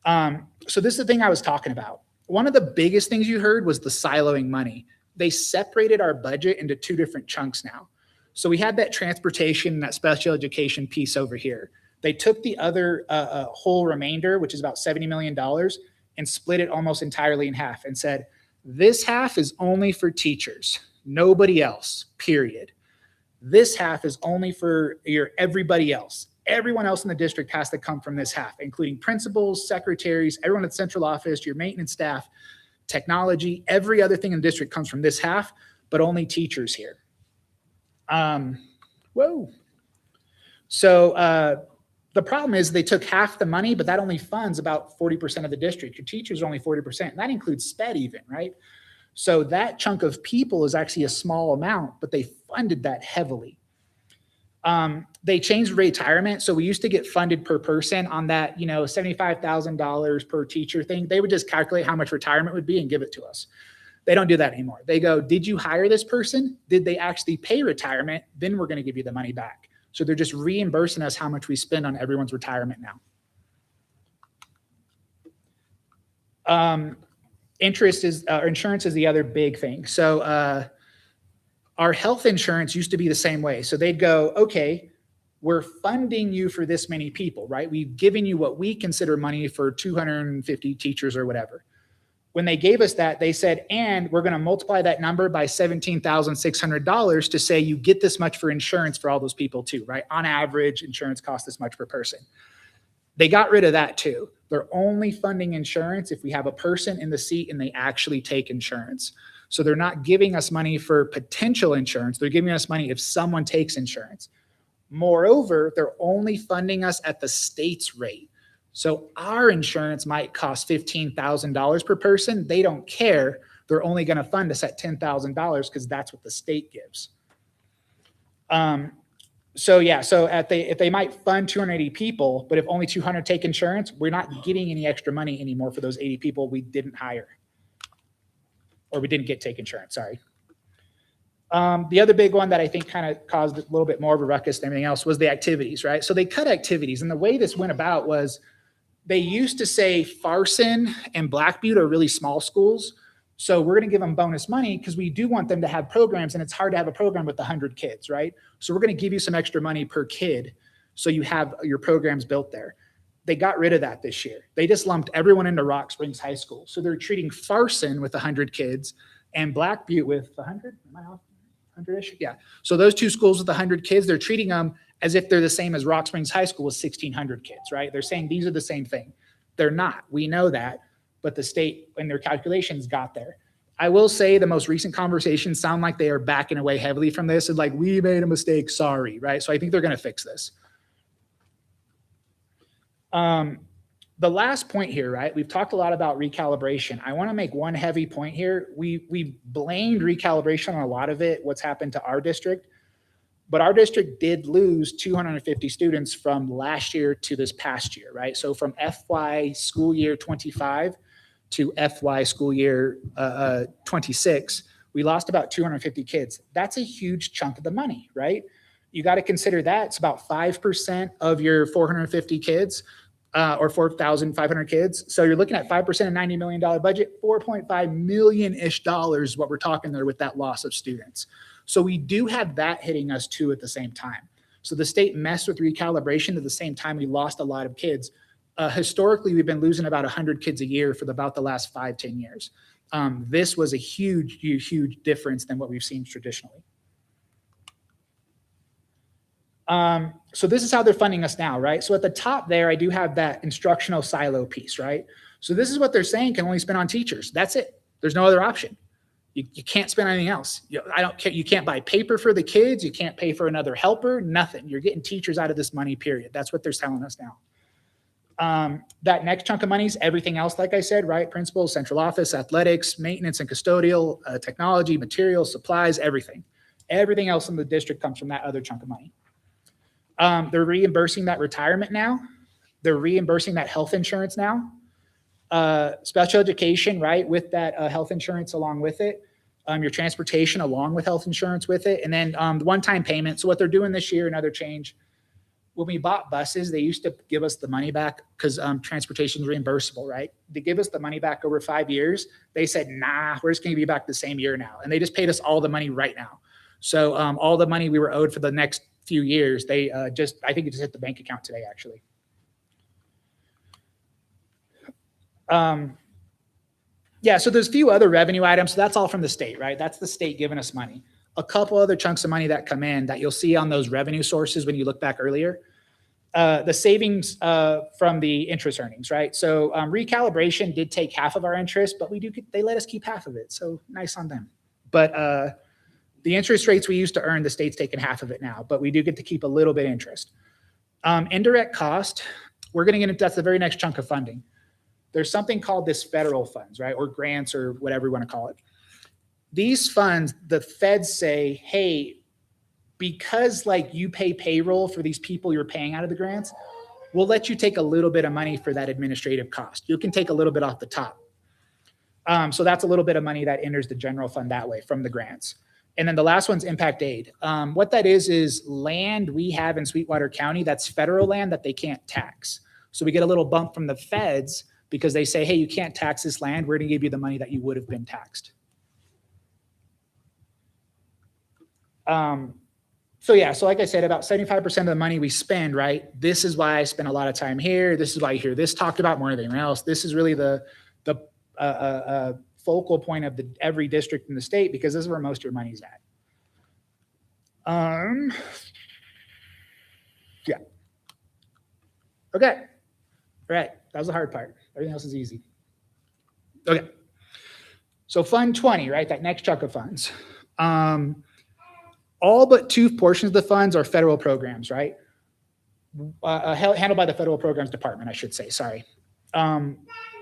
So this is the thing I was talking about. One of the biggest things you heard was the siloing money. They separated our budget into two different chunks now. So we had that transportation, that special education piece over here. They took the other whole remainder, which is about $70 million, and split it almost entirely in half and said, this half is only for teachers, nobody else, period. This half is only for everybody else. Everyone else in the district has to come from this half, including principals, secretaries, everyone at the central office, your maintenance staff, technology, every other thing in the district comes from this half, but only teachers here. So the problem is they took half the money, but that only funds about 40% of the district. Your teachers are only 40%, and that includes SPED even, right? So that chunk of people is actually a small amount, but they funded that heavily. They changed retirement. So we used to get funded per person on that, $75,000 per teacher thing. They would just calculate how much retirement would be and give it to us. They don't do that anymore. They go, did you hire this person? Did they actually pay retirement? Then we're going to give you the money back. So they're just reimbursing us how much we spend on everyone's retirement now. Insurance is the other big thing. So our health insurance used to be the same way. So they'd go, okay, we're funding you for this many people, right? We've given you what we consider money for 250 teachers or whatever. When they gave us that, they said, and we're going to multiply that number by $17,600 to say you get this much for insurance for all those people too, right? On average, insurance costs this much per person. They got rid of that too. They're only funding insurance if we have a person in the seat and they actually take insurance. So they're not giving us money for potential insurance. They're giving us money if someone takes insurance. Moreover, they're only funding us at the state's rate. So our insurance might cost $15,000 per person. They don't care. They're only going to fund us at $10,000 because that's what the state gives. So if they might fund 280 people, but if only 200 take insurance, we're not getting any extra money anymore for those 80 people we didn't hire. Or we didn't take insurance, sorry. The other big one that I think kind of caused a little bit more of a ruckus than everything else was the activities, right? So they cut activities. And the way this went about was they used to say Farson and Black Butte are really small schools. So we're going to give them bonus money because we do want them to have programs, and it's hard to have a program with 100 kids, right? So we're going to give you some extra money per kid so you have your programs built there. They got rid of that this year. They just lumped everyone into Rock Springs High School. So they're treating Farson with 100 kids and Black Butte with 100? Am I off? 100-ish? Yeah. So those two schools with 100 kids, they're treating them as if they're the same as Rock Springs High School with 1,600 kids, right? They're saying these are the same thing. They're not. We know that, but the state and their calculations got there. I will say the most recent conversations sound like they are backing away heavily from this and like, we made a mistake, sorry, right? So I think they're going to fix this. The last point here, right? We've talked a lot about recalibration. I want to make one heavy point here. We blamed recalibration on a lot of it, what's happened to our district, but our district did lose 250 students from last year to this past year, right? So from FY school year 25 to FY school year 26, we lost about 250 kids. That's a huge chunk of the money, right? You got to consider that it's about 5% of your 450 kids. Or 4,500 kids. So you're looking at 5% of $90 million budget, $4.5 million-ish is what we're talking there with that loss of students. So we do have that hitting us too at the same time. So the state messed with recalibration at the same time we lost a lot of kids. Historically, we've been losing about 100 kids a year for about the last 5-10 years. This was a huge, huge, huge difference than what we've seen traditionally. So this is how they're funding us now, right? So at the top there, I do have that instructional silo piece, right? So this is what they're saying can only spend on teachers. That's it. There's no other option. You can't spend anything else. I don't care. You can't buy paper for the kids. You can't pay for another helper, nothing. You're getting teachers out of this money, period. That's what they're telling us now. That next chunk of money is everything else, like I said, right? Principals, central office, athletics, maintenance and custodial, technology, materials, supplies, everything. Everything else in the district comes from that other chunk of money. They're reimbursing that retirement now. They're reimbursing that health insurance now. Special education, right, with that health insurance along with it. Your transportation along with health insurance with it. And then the one-time payment. So what they're doing this year, another change, when we bought buses, they used to give us the money back because transportation is reimbursable, right? They give us the money back over 5 years. They said, nah, we're just going to be back the same year now. And they just paid us all the money right now. So all the money we were owed for the next few years, they I think it just hit the bank account today, actually. Yeah, so there's a few other revenue items. So that's all from the state, right? That's the state giving us money. A couple other chunks of money that come in that you'll see on those revenue sources when you look back earlier. The savings from the interest earnings, right? So recalibration did take half of our interest, but they let us keep half of it. So nice on them. But the interest rates we used to earn, the state's taking half of it now, but we do get to keep a little bit interest. Indirect cost, we're going to get into, that's the very next chunk of funding. There's something called this federal funds, right? Or grants or whatever you want to call it. These funds, the feds say, hey, because like you pay payroll for these people you're paying out of the grants, we'll let you take a little bit of money for that administrative cost. You can take a little bit off the top. So that's a little bit of money that enters the general fund that way from the grants. And then the last one's impact aid. What that is land we have in Sweetwater County that's federal land that they can't tax. So we get a little bump from the feds because they say, hey, you can't tax this land. We're going to give you the money that you would have been taxed. So yeah, so like I said, about 75% of the money we spend, right? This is why I spend a lot of time here. This is why you hear this talked about more than anything else. This is really the focal point of every district in the state because this is where most of your money's at. Yeah. Okay. All right. That was the hard part. Everything else is easy. Okay. So Fund 20, right? That next chunk of funds. All but 2 portions of the funds are federal programs, right? Handled by the Federal Programs Department, I should say, sorry.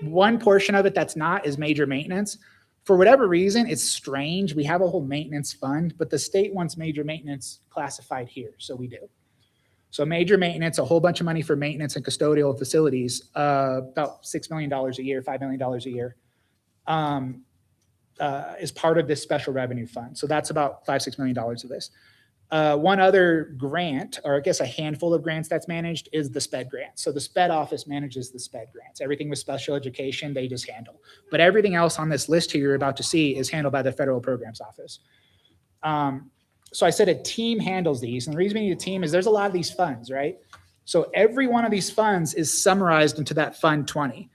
One portion of it that's not is major maintenance. For whatever reason, it's strange. We have a whole maintenance fund, but the state wants major maintenance classified here, so we do. So major maintenance, a whole bunch of money for maintenance and custodial facilities, about $6 million a year, $5 million a year, is part of this special revenue fund. So that's about $5-6 million of this. One other grant, or I guess a handful of grants that's managed, is the SPED grant. So the SPED office manages the SPED grants. Everything with special education, they just handle. But everything else on this list here you're about to see is handled by the Federal Programs Office. So I said a team handles these. And the reason we need a team is there's a lot of these funds, right? So every one of these funds is summarized into that Fund 20.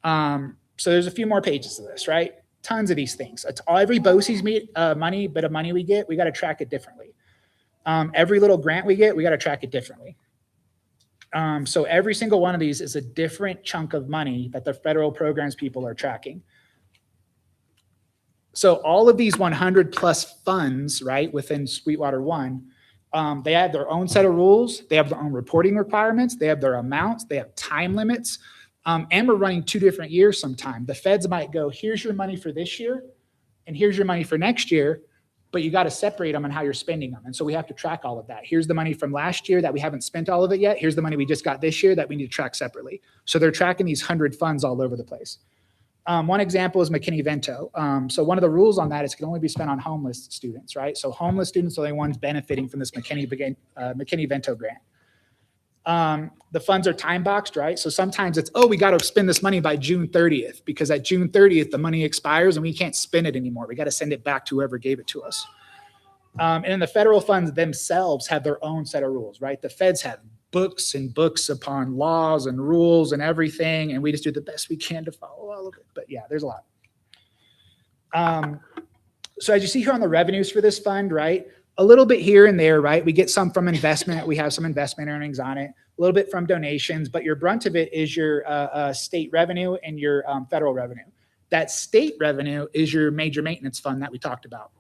So there's a few more pages of this, right? Tons of these things. It's every BOCES bit of money we get, we got to track it differently. Every little grant we get, we got to track it differently. So every single one of these is a different chunk of money that the federal programs people are tracking. So all of these 100 plus funds, right, within Sweetwater One, they have their own set of rules. They have their own reporting requirements. They have their amounts. They have time limits. And we're running 2 different years sometime. The feds might go, here's your money for this year, and here's your money for next year, but you got to separate them on how you're spending them. And so we have to track all of that. Here's the money from last year that we haven't spent all of it yet. Here's the money we just got this year that we need to track separately. So they're tracking these 100 funds all over the place. One example is McKinney-Vento. So one of the rules on that is it can only be spent on homeless students, right? So homeless students are the ones benefiting from this McKinney-Vento grant. The funds are time boxed, right? So sometimes it's, oh, we got to spend this money by June 30th because at June 30th, the money expires and we can't spend it anymore. We got to send it back to whoever gave it to us. And then the federal funds themselves have their own set of rules, right? The feds have books and books upon laws and rules and everything, and we just do the best we can to follow all of it. But yeah, there's a lot. So as you see here on the revenues for this fund, right, a little bit here and there, right? We get some from investment. We have some investment earnings on it, a little bit from donations, but your brunt of it is your state revenue and your federal revenue. That state revenue is your major maintenance fund that we talked about.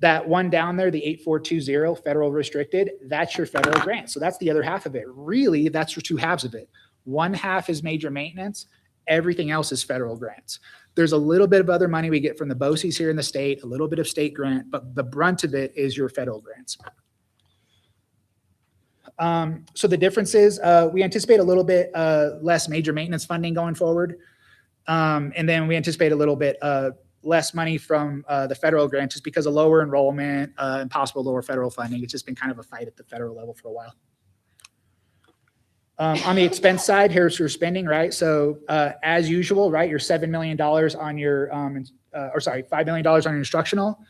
That one down there, the 8420 federal restricted, that's your federal grant. So that's the other half of it. Really, that's your two halves of it. One half is major maintenance. Everything else is federal grants. There's a little bit of other money we get from the BOCES here in the state, a little bit of state grant, but the brunt of it is your federal grants. So the difference is we anticipate a little bit less major maintenance funding going forward. And then we anticipate a little bit less money from the federal grant just because of lower enrollment and possible lower federal funding. It's just been kind of a fight at the federal level for a while. On the expense side, here's your spending, right? So as usual, right, your $7 million on your, $5 million on your instructional,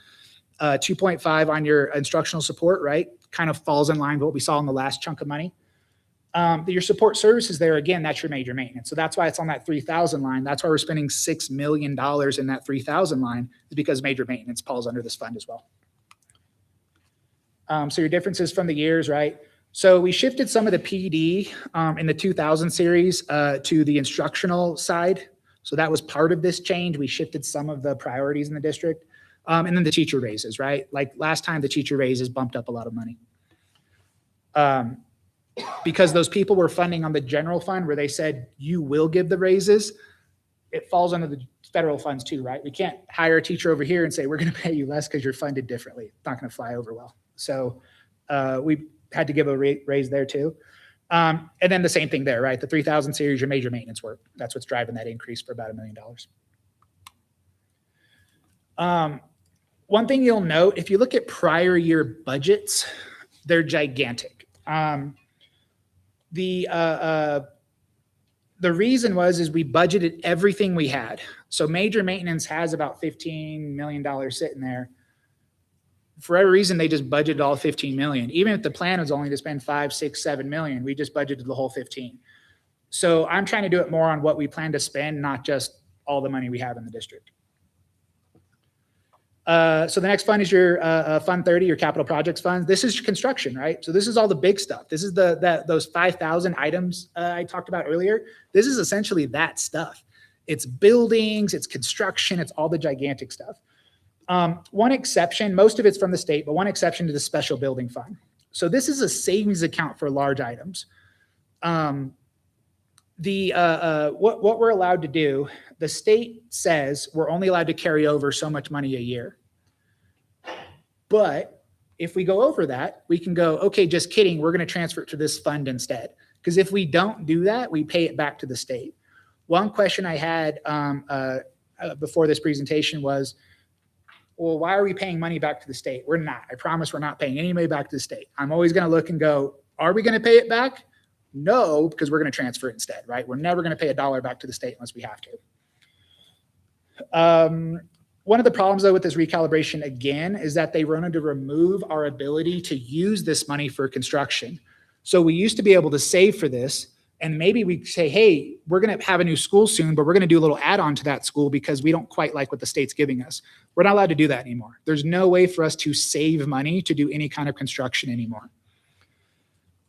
2.5 on your instructional support, right? Kind of falls in line with what we saw in the last chunk of money. Your support services there, again, that's your major maintenance. So that's why it's on that 3,000 line. That's why we're spending $6 million in that 3,000 line, is because major maintenance falls under this fund as well. So your differences from the years, right? So we shifted some of the PD in the 2000 series to the instructional side. So that was part of this change. We shifted some of the priorities in the district. And then the teacher raises, right? Like last time, the teacher raises bumped up a lot of money. Because those people were funding on the general fund where they said, you will give the raises, it falls under the federal funds too, right? We can't hire a teacher over here and say, we're going to pay you less because you're funded differently. It's not going to fly over well. So we had to give a raise there too. And then the same thing there, right? The 3000 series, your major maintenance work. That's what's driving that increase for about $1 million. One thing you'll note, if you look at prior year budgets, they're gigantic. The reason is we budgeted everything we had. So major maintenance has about $15 million sitting there. For every reason, they just budgeted all 15 million. Even if the plan was only to spend 5, 6, 7 million, we just budgeted the whole 15. So I'm trying to do it more on what we plan to spend, not just all the money we have in the district. So the next fund is your Fund 30, your capital projects fund. This is your construction, right? So this is all the big stuff. This is those 5,000 items I talked about earlier. This is essentially that stuff. It's buildings, it's construction, it's all the gigantic stuff. One exception, most of it's from the state, but one exception to the special building fund. So this is a savings account for large items. What we're allowed to do, the state says we're only allowed to carry over so much money a year. But if we go over that, we can go, okay, just kidding, we're going to transfer it to this fund instead. Because if we don't do that, we pay it back to the state. One question I had before this presentation was, well, why are we paying money back to the state? We're not. I promise we're not paying any money back to the state. I'm always going to look and go, are we going to pay it back? No, because we're going to transfer it instead, right? We're never going to pay $1 back to the state unless we have to. One of the problems, though, with this recalibration, again, is that they wanted to remove our ability to use this money for construction. So we used to be able to save for this, and maybe we say, hey, we're going to have a new school soon, but we're going to do a little add-on to that school because we don't quite like what the state's giving us. We're not allowed to do that anymore. There's no way for us to save money to do any kind of construction anymore.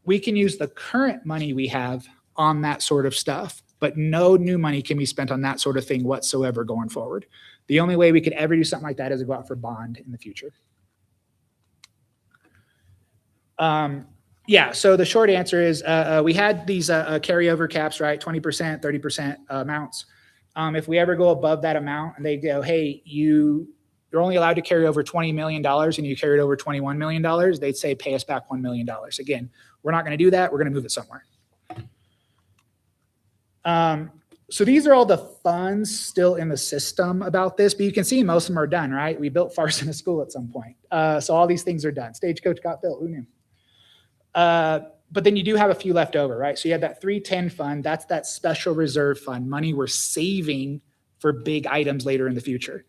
We can use the current money we have on that sort of stuff, but no new money can be spent on that sort of thing whatsoever going forward. The only way we could ever do something like that is to go out for bond in the future. Yeah, so the short answer is we had these carryover caps, right? 20%, 30% amounts. If we ever go above that amount and they go, hey, you're only allowed to carry over $20 million and you carried over $21 million, they'd say, pay us back $1 million. Again, we're not going to do that. We're going to move it somewhere. So these are all the funds still in the system about this, but you can see most of them are done, right? We built Farsana School at some point. So all these things are done. Stagecoach got built, who knew? But then you do have a few left over, right? So you have that 310 fund. That's that special reserve fund, money we're saving for big items later in the future.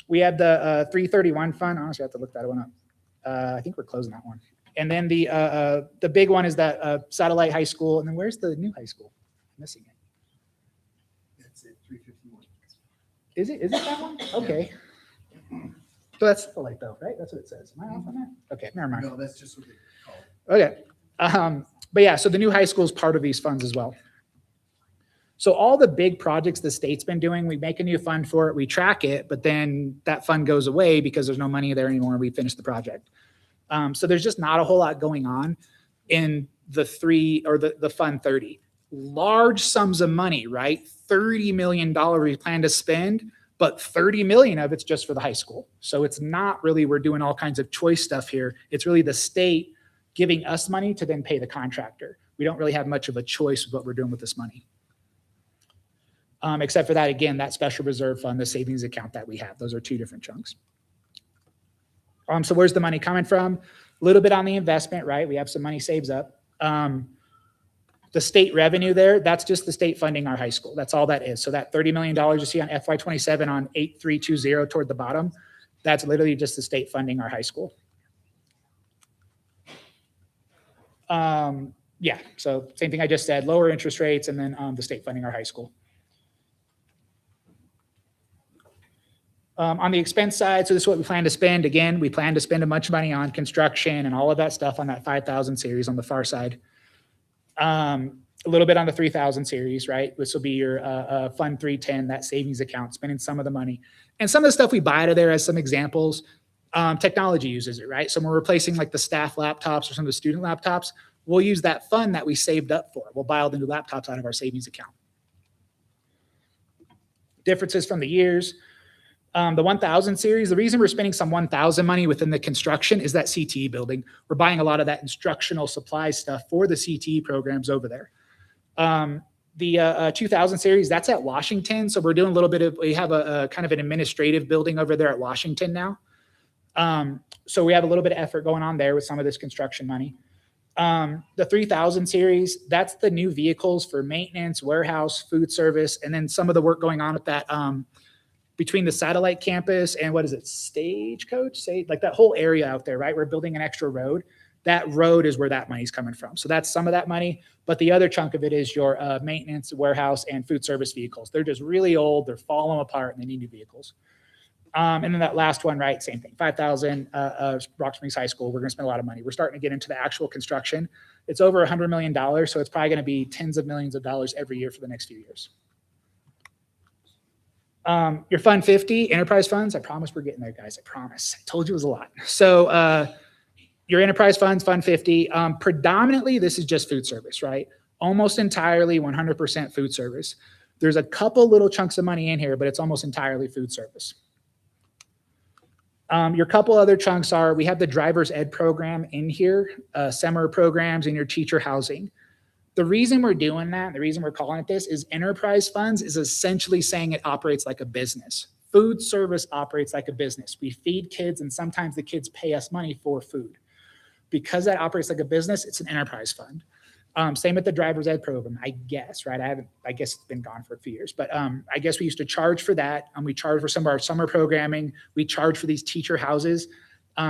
We have the 331 fund. Honestly, I have to look that one up. I think we're closing that one. And then the big one is that Satellite High School. And then where's the new high school? I'm missing it. That's it, 351. Is it that one? Okay. So that's Satellite though, right? That's what it says. Am I off on that? Okay, never mind. No, that's just what they call it. Okay. But yeah, so the new high school is part of these funds as well. So all the big projects the state's been doing, we make a new fund for it, we track it, but then that fund goes away because there's no money there anymore. We finish the project. So there's just not a whole lot going on in the Fund 30. Large sums of money, right? $30 million we plan to spend, but 30 million of it's just for the high school. So it's not really, we're doing all kinds of choice stuff here. It's really the state giving us money to then pay the contractor. We don't really have much of a choice with what we're doing with this money. Except for that, again, that special reserve fund, the savings account that we have. Those are two different chunks. So where's the money coming from? A little bit on the investment, right? We have some money saves up. The state revenue there, that's just the state funding our high school. That's all that is. So that $30 million you see on FY27 on 8320 toward the bottom, that's literally just the state funding our high school. Yeah, so same thing I just said, lower interest rates and then the state funding our high school. On the expense side, so this is what we plan to spend. Again, we plan to spend a bunch of money on construction and all of that stuff on that 5,000 series on the far side. A little bit on the 3,000 series, right? This will be your Fund 310, that savings account, spending some of the money. And some of the stuff we buy out of there as some examples, technology uses it, right? So when we're replacing like the staff laptops or some of the student laptops, we'll use that fund that we saved up for. We'll buy all the new laptops out of our savings account. Differences from the years. The 1000 series, the reason we're spending some 1000 money within the construction is that CTE building. We're buying a lot of that instructional supply stuff for the CTE programs over there. The 2000 series, that's at Washington. So we're doing a little bit of, we have a kind of an administrative building over there at Washington now. So we have a little bit of effort going on there with some of this construction money. The 3000 series, that's the new vehicles for maintenance, warehouse, food service, and then some of the work going on with that, between the satellite campus and what is it, Stagecoach? Like that whole area out there, right? We're building an extra road. That road is where that money's coming from. So that's some of that money. But the other chunk of it is your maintenance, warehouse, and food service vehicles. They're just really old. They're falling apart and they need new vehicles. And then that last one, right? Same thing, 5,000 Rock Springs High School. We're going to spend a lot of money. We're starting to get into the actual construction. It's over $100 million. So it's probably going to be tens of millions of dollars every year for the next few years. Your Fund 50 enterprise funds, I promise we're getting there, guys. I promise. I told you it was a lot. So your enterprise funds, Fund 50, predominantly this is just food service, right? Almost entirely 100% food service. There's a couple little chunks of money in here, but it's almost entirely food service. Your couple other chunks are, we have the driver's ed program in here, summer programs, and your teacher housing. The reason we're doing that, the reason we're calling it this, is enterprise funds is essentially saying it operates like a business. Food service operates like a business. We feed kids and sometimes the kids pay us money for food. Because that operates like a business, it's an enterprise fund. Same with the driver's ed program, I guess, right? I guess it's been gone for a few years, but I guess we used to charge for that. We charge for some of our summer programming. We charge for these teacher houses.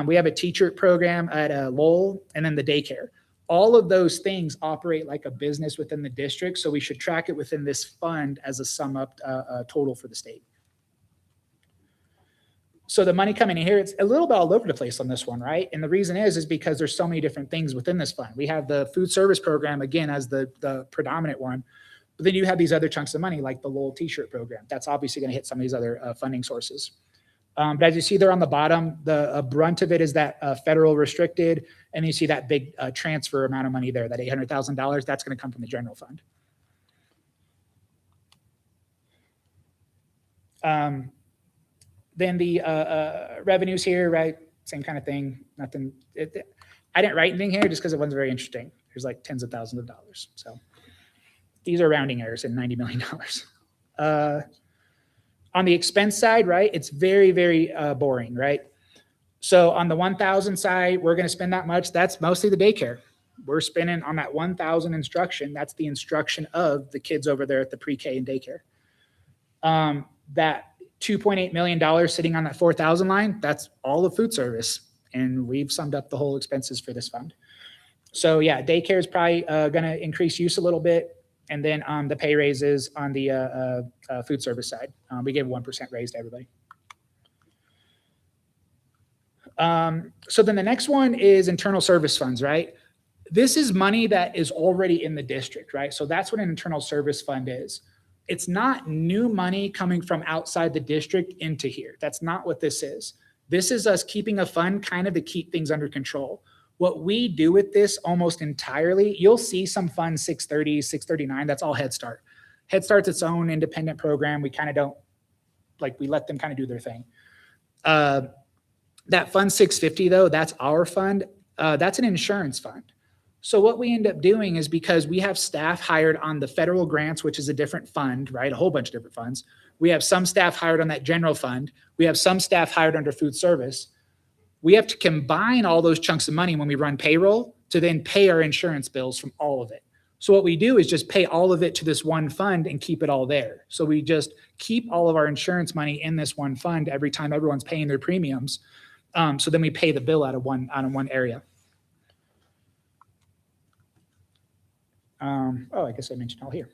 We have a teacher program at Lowell and then the daycare. All of those things operate like a business within the district, so we should track it within this fund as a sum up total for the state. So the money coming in here, it's a little bit all over the place on this one, right? And the reason is because there's so many different things within this fund. We have the food service program, again, as the predominant one, but then you have these other chunks of money like the Lowell t-shirt program. That's obviously going to hit some of these other funding sources. But as you see there on the bottom, the brunt of it is that federal restricted, and you see that big transfer amount of money there, that $800,000, that's going to come from the general fund. Then the revenues here, right? Same kind of thing. Nothing. I didn't write anything here just because it wasn't very interesting. There's like tens of thousands of dollars. So these are rounding errors in $90 million. On the expense side, right, it's very, very boring, right? So on the 1,000 side, we're going to spend that much. That's mostly the daycare. We're spending on that 1,000 instruction. That's the instruction of the kids over there at the pre-K and daycare. That $2.8 million sitting on that 4,000 line, that's all of food service. and we've summed up the whole expenses for this fund. So yeah, daycare is probably going to increase use a little bit. And then the pay raises on the food service side. We gave 1% raise to everybody. So then the next one is internal service funds, right? This is money that is already in the district, right? So that's what an internal service fund is. It's not new money coming from outside the district into here. That's not what this is. This is us keeping a fund kind of to keep things under control. What we do with this almost entirely, you'll see some funds 630, 639, that's all Head Start. Head Start's its own independent program. We kind of don't, like, we let them kind of do their thing. That fund 650 though, that's our fund. That's an insurance fund. So what we end up doing is, because we have staff hired on the federal grants, which is a different fund, right? A whole bunch of different funds. We have some staff hired on that general fund. We have some staff hired under food service. We have to combine all those chunks of money when we run payroll to then pay our insurance bills from all of it. So what we do is just pay all of it to this one fund and keep it all there. So we just keep all of our insurance money in this one fund every time everyone's paying their premiums. So then we pay the bill out of one area. I guess I mentioned all here.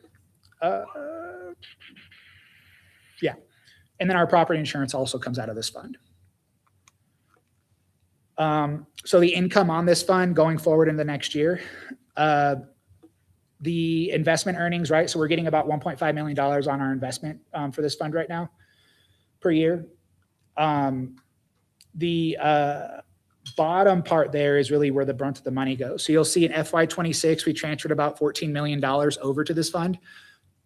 Yeah. And then our property insurance also comes out of this fund. So the income on this fund going forward in the next year, the investment earnings, right? So we're getting about $1.5 million on our investment for this fund right now per year. The bottom part there is really where the brunt of the money goes. So you'll see in FY26, we transferred about $14 million over to this fund.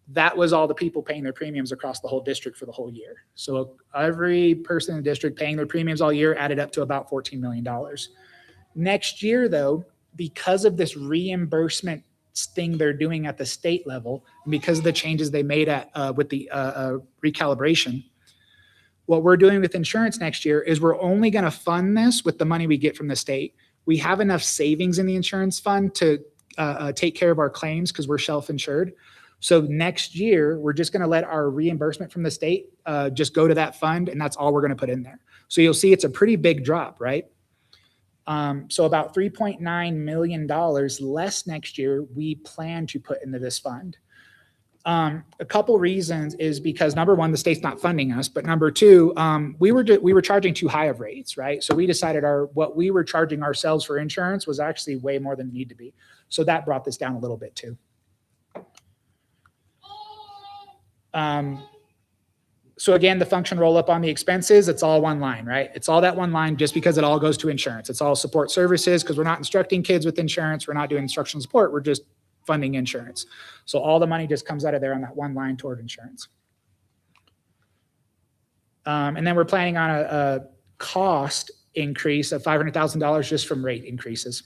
That was all the people paying their premiums across the whole district for the whole year. So every person in the district paying their premiums all year added up to about $14 million. Next year, though, because of this reimbursement thing they're doing at the state level, and because of the changes they made with the recalibration, what we're doing with insurance next year is we're only going to fund this with the money we get from the state. We have enough savings in the insurance fund to take care of our claims because we're self-insured. So next year, we're just going to let our reimbursement from the state just go to that fund, and that's all we're going to put in there. So you'll see it's a pretty big drop, right? So about $3.9 million less next year we plan to put into this fund. A couple reasons is because, number one, the state's not funding us, but number two, we were charging too high of rates, right? So we decided what we were charging ourselves for insurance was actually way more than it needed to be. So that brought this down a little bit too. So again, the function roll up on the expenses, it's all one line, right? It's all that one line just because it all goes to insurance. It's all support services because we're not instructing kids with insurance. We're not doing instructional support. We're just funding insurance. So all the money just comes out of there on that one line toward insurance. And then we're planning on a cost increase of $500,000 just from rate increases.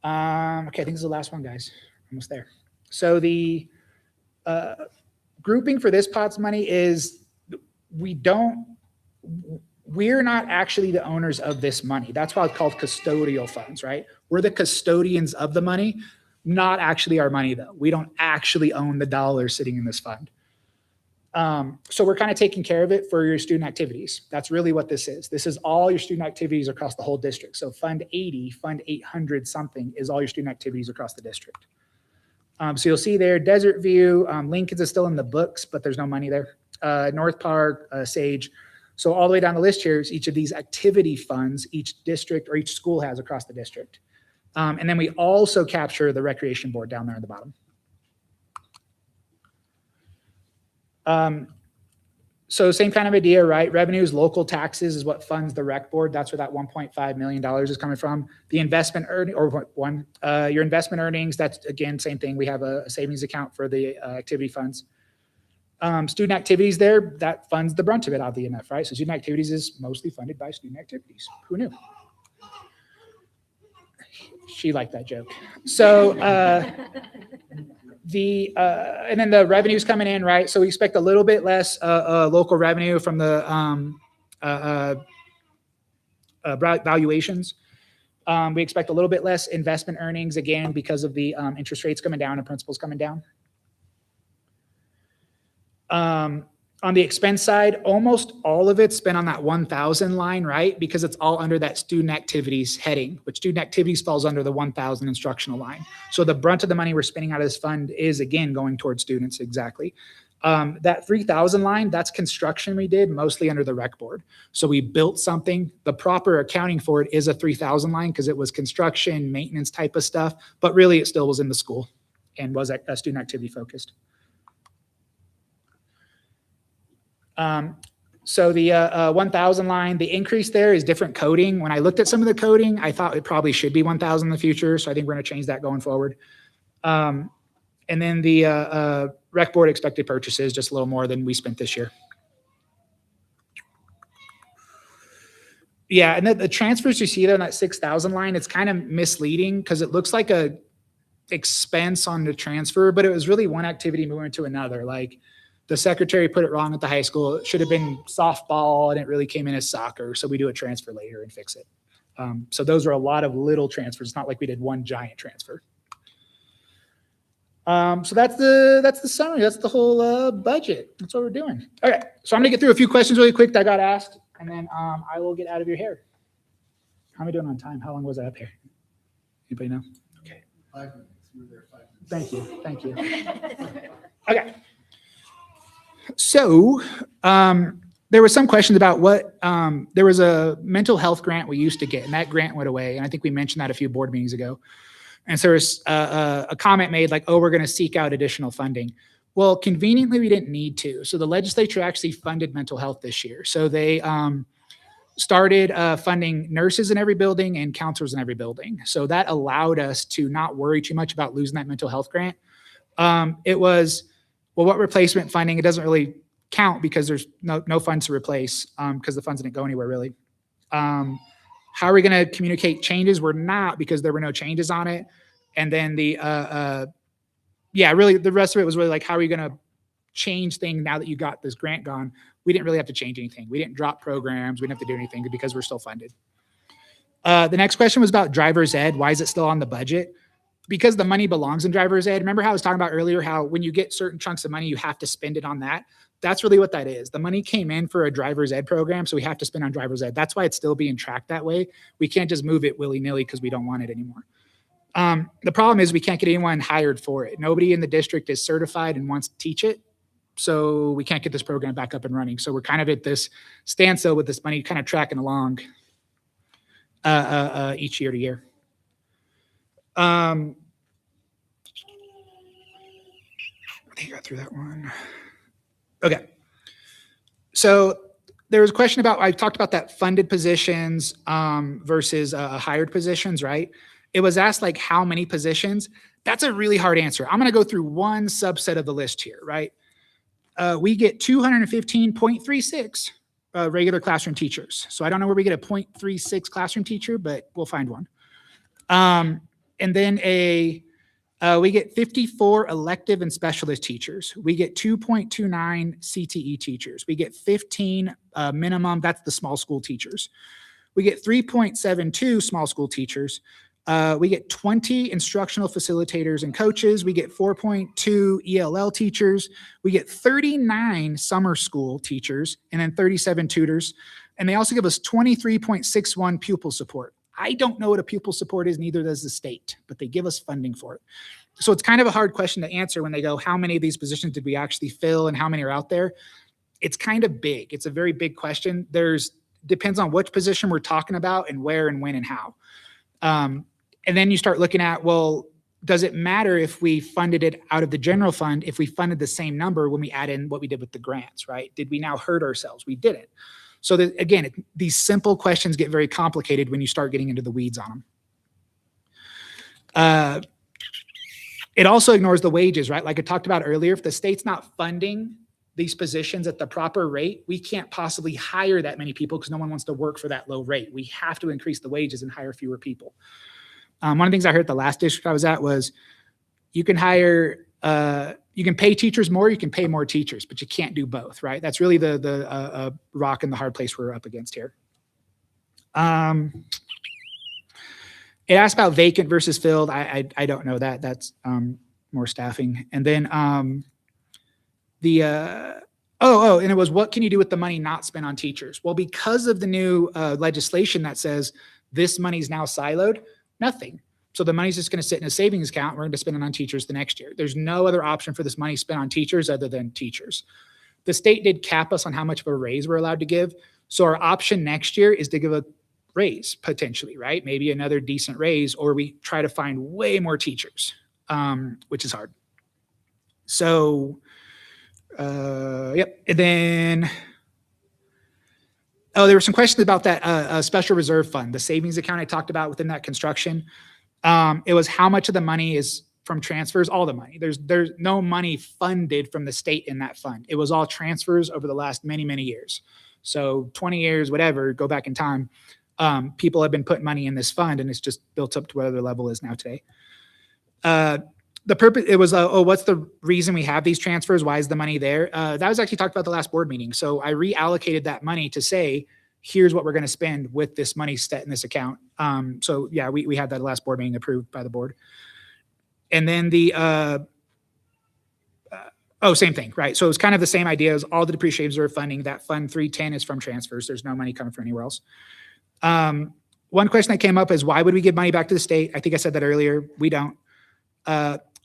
Okay, I think this is the last one, guys. Almost there. So the grouping for this pot's money is we're not actually the owners of this money. That's why it's called custodial funds, right? We're the custodians of the money, not actually our money though. We don't actually own the dollars sitting in this fund. So we're kind of taking care of it for your student activities. That's really what this is. This is all your student activities across the whole district. So Fund 80, Fund 800 something is all your student activities across the district. So you'll see there, Desert View, Lincoln's is still in the books, but there's no money there. North Park, Sage. So all the way down the list here is each of these activity funds each district or each school has across the district. And then we also capture the recreation board down there at the bottom. So same kind of idea, right? Revenues, local taxes is what funds the rec board. That's where that $1.5 million is coming from. The investment earning, your investment earnings, that's again, same thing. We have a savings account for the activity funds. Student activities there, that funds the brunt of it out of the EMF, right? So student activities is mostly funded by student activities. Who knew? She liked that joke. So and then the revenues coming in, right? So we expect a little bit less local revenue from the valuations. We expect a little bit less investment earnings, again, because of the interest rates coming down and principals coming down. On the expense side, almost all of it's spent on that 1,000 line, right? Because it's all under that student activities heading, which student activities falls under the 1,000 instructional line. So the brunt of the money we're spending out of this fund is again going towards students, exactly. That 3,000 line, that's construction we did mostly under the rec board. So we built something. The proper accounting for it is a 3,000 line because it was construction, maintenance type of stuff, but really it still was in the school and was a student activity focused. So the 1,000 line, the increase there is different coding. When I looked at some of the coding, I thought it probably should be 1,000 in the future. So I think we're going to change that going forward. And then the rec board expected purchases, just a little more than we spent this year. Yeah, and then the transfers you see there on that 6,000 line, it's kind of misleading because it looks like a expense on the transfer, but it was really one activity moving to another. Like the secretary put it wrong at the high school. It should have been softball and it really came in as soccer. So we do a transfer later and fix it. So those are a lot of little transfers. It's not like we did one giant transfer. So that's the summary. That's the whole budget. That's what we're doing. All right. So I'm gonna get through a few questions really quick that got asked, and then I will get out of your hair. How am I doing on time? How long was I up here? Anybody know? Okay. 5 minutes. You were there 5 minutes. Thank you. Thank you. Okay. So there was some questions about what there was a mental health grant we used to get, and that grant went away. And I think we mentioned that a few board meetings ago. And so there's a comment made like, oh, we're going to seek out additional funding. Well, conveniently, we didn't need to. So the legislature actually funded mental health this year. So they started funding nurses in every building and counselors in every building. So that allowed us to not worry too much about losing that mental health grant. It was, well, what replacement funding? It doesn't really count because there's no funds to replace because the funds didn't go anywhere really. How are we going to communicate changes? We're not, because there were no changes on it. And then really the rest of it was really like, how are you going to change things now that you got this grant gone? We didn't really have to change anything. We didn't drop programs. We didn't have to do anything because we're still funded. The next question was about driver's ed. Why is it still on the budget? Because the money belongs in driver's ed. Remember how I was talking about earlier, how when you get certain chunks of money, you have to spend it on that? That's really what that is. The money came in for a driver's ed program, so we have to spend on driver's ed. That's why it's still being tracked that way. We can't just move it willy-nilly because we don't want it anymore. The problem is we can't get anyone hired for it. Nobody in the district is certified and wants to teach it, so we can't get this program back up and running. So we're kind of at this standstill with this money kind of tracking along each year to year. I think I got through that one. Okay. So there was a question about, I talked about that funded positions versus hired positions, right? It was asked like how many positions. That's a really hard answer. I'm going to go through one subset of the list here, right? We get 215.36 regular classroom teachers. So I don't know where we get a 0.36 classroom teacher, but we'll find one. And then we get 54 elective and specialist teachers. We get 2.29 CTE teachers. We get 15 minimum, that's the small school teachers. We get 3.72 small school teachers. We get 20 instructional facilitators and coaches. We get 4.2 ELL teachers. We get 39 summer school teachers, and then 37 tutors. And they also give us 23.61 pupil support. I don't know what a pupil support is, neither does the state, but they give us funding for it. So it's kind of a hard question to answer when they go, how many of these positions did we actually fill and how many are out there? It's kind of big. It's a very big question. Depends on which position we're talking about and where and when and how. And then you start looking at, well, does it matter if we funded it out of the general fund, if we funded the same number when we add in what we did with the grants, right? Did we now hurt ourselves? We didn't. So again, these simple questions get very complicated when you start getting into the weeds on them. It also ignores the wages, right? Like I talked about earlier, if the state's not funding these positions at the proper rate, we can't possibly hire that many people because no one wants to work for that low rate. We have to increase the wages and hire fewer people. One of the things I heard at the last district I was at was you can hire, you can pay teachers more, you can pay more teachers, but you can't do both, right? That's really the rock and the hard place we're up against here. It asked about vacant versus filled. I don't know that. That's more staffing. And then And it was, what can you do with the money not spent on teachers? Well, because of the new legislation that says this money's now siloed, nothing. So the money's just going to sit in a savings account. We're going to spend it on teachers the next year. There's no other option for this money spent on teachers other than teachers. The state did cap us on how much of a raise we're allowed to give. So our option next year is to give a raise potentially, right? Maybe another decent raise, or we try to find way more teachers, which is hard. So, yep. And then, there were some questions about that special reserve fund, the savings account I talked about within that construction. It was how much of the money is from transfers, all the money. There's no money funded from the state in that fund. It was all transfers over the last many, many years. So 20 years, whatever, go back in time. People have been putting money in this fund, and it's just built up to whatever the level is now today. The purpose, it was, what's the reason we have these transfers? Why is the money there? That was actually talked about the last board meeting. So I reallocated that money to say, here's what we're going to spend with this money set in this account. So yeah, we had that last board meeting approved by the board. And then the, same thing, right? So it was kind of the same idea as all the depreciation reserve funding. That fund 310 is from transfers. There's no money coming from anywhere else. One question that came up is, why would we give money back to the state? I think I said that earlier. We don't.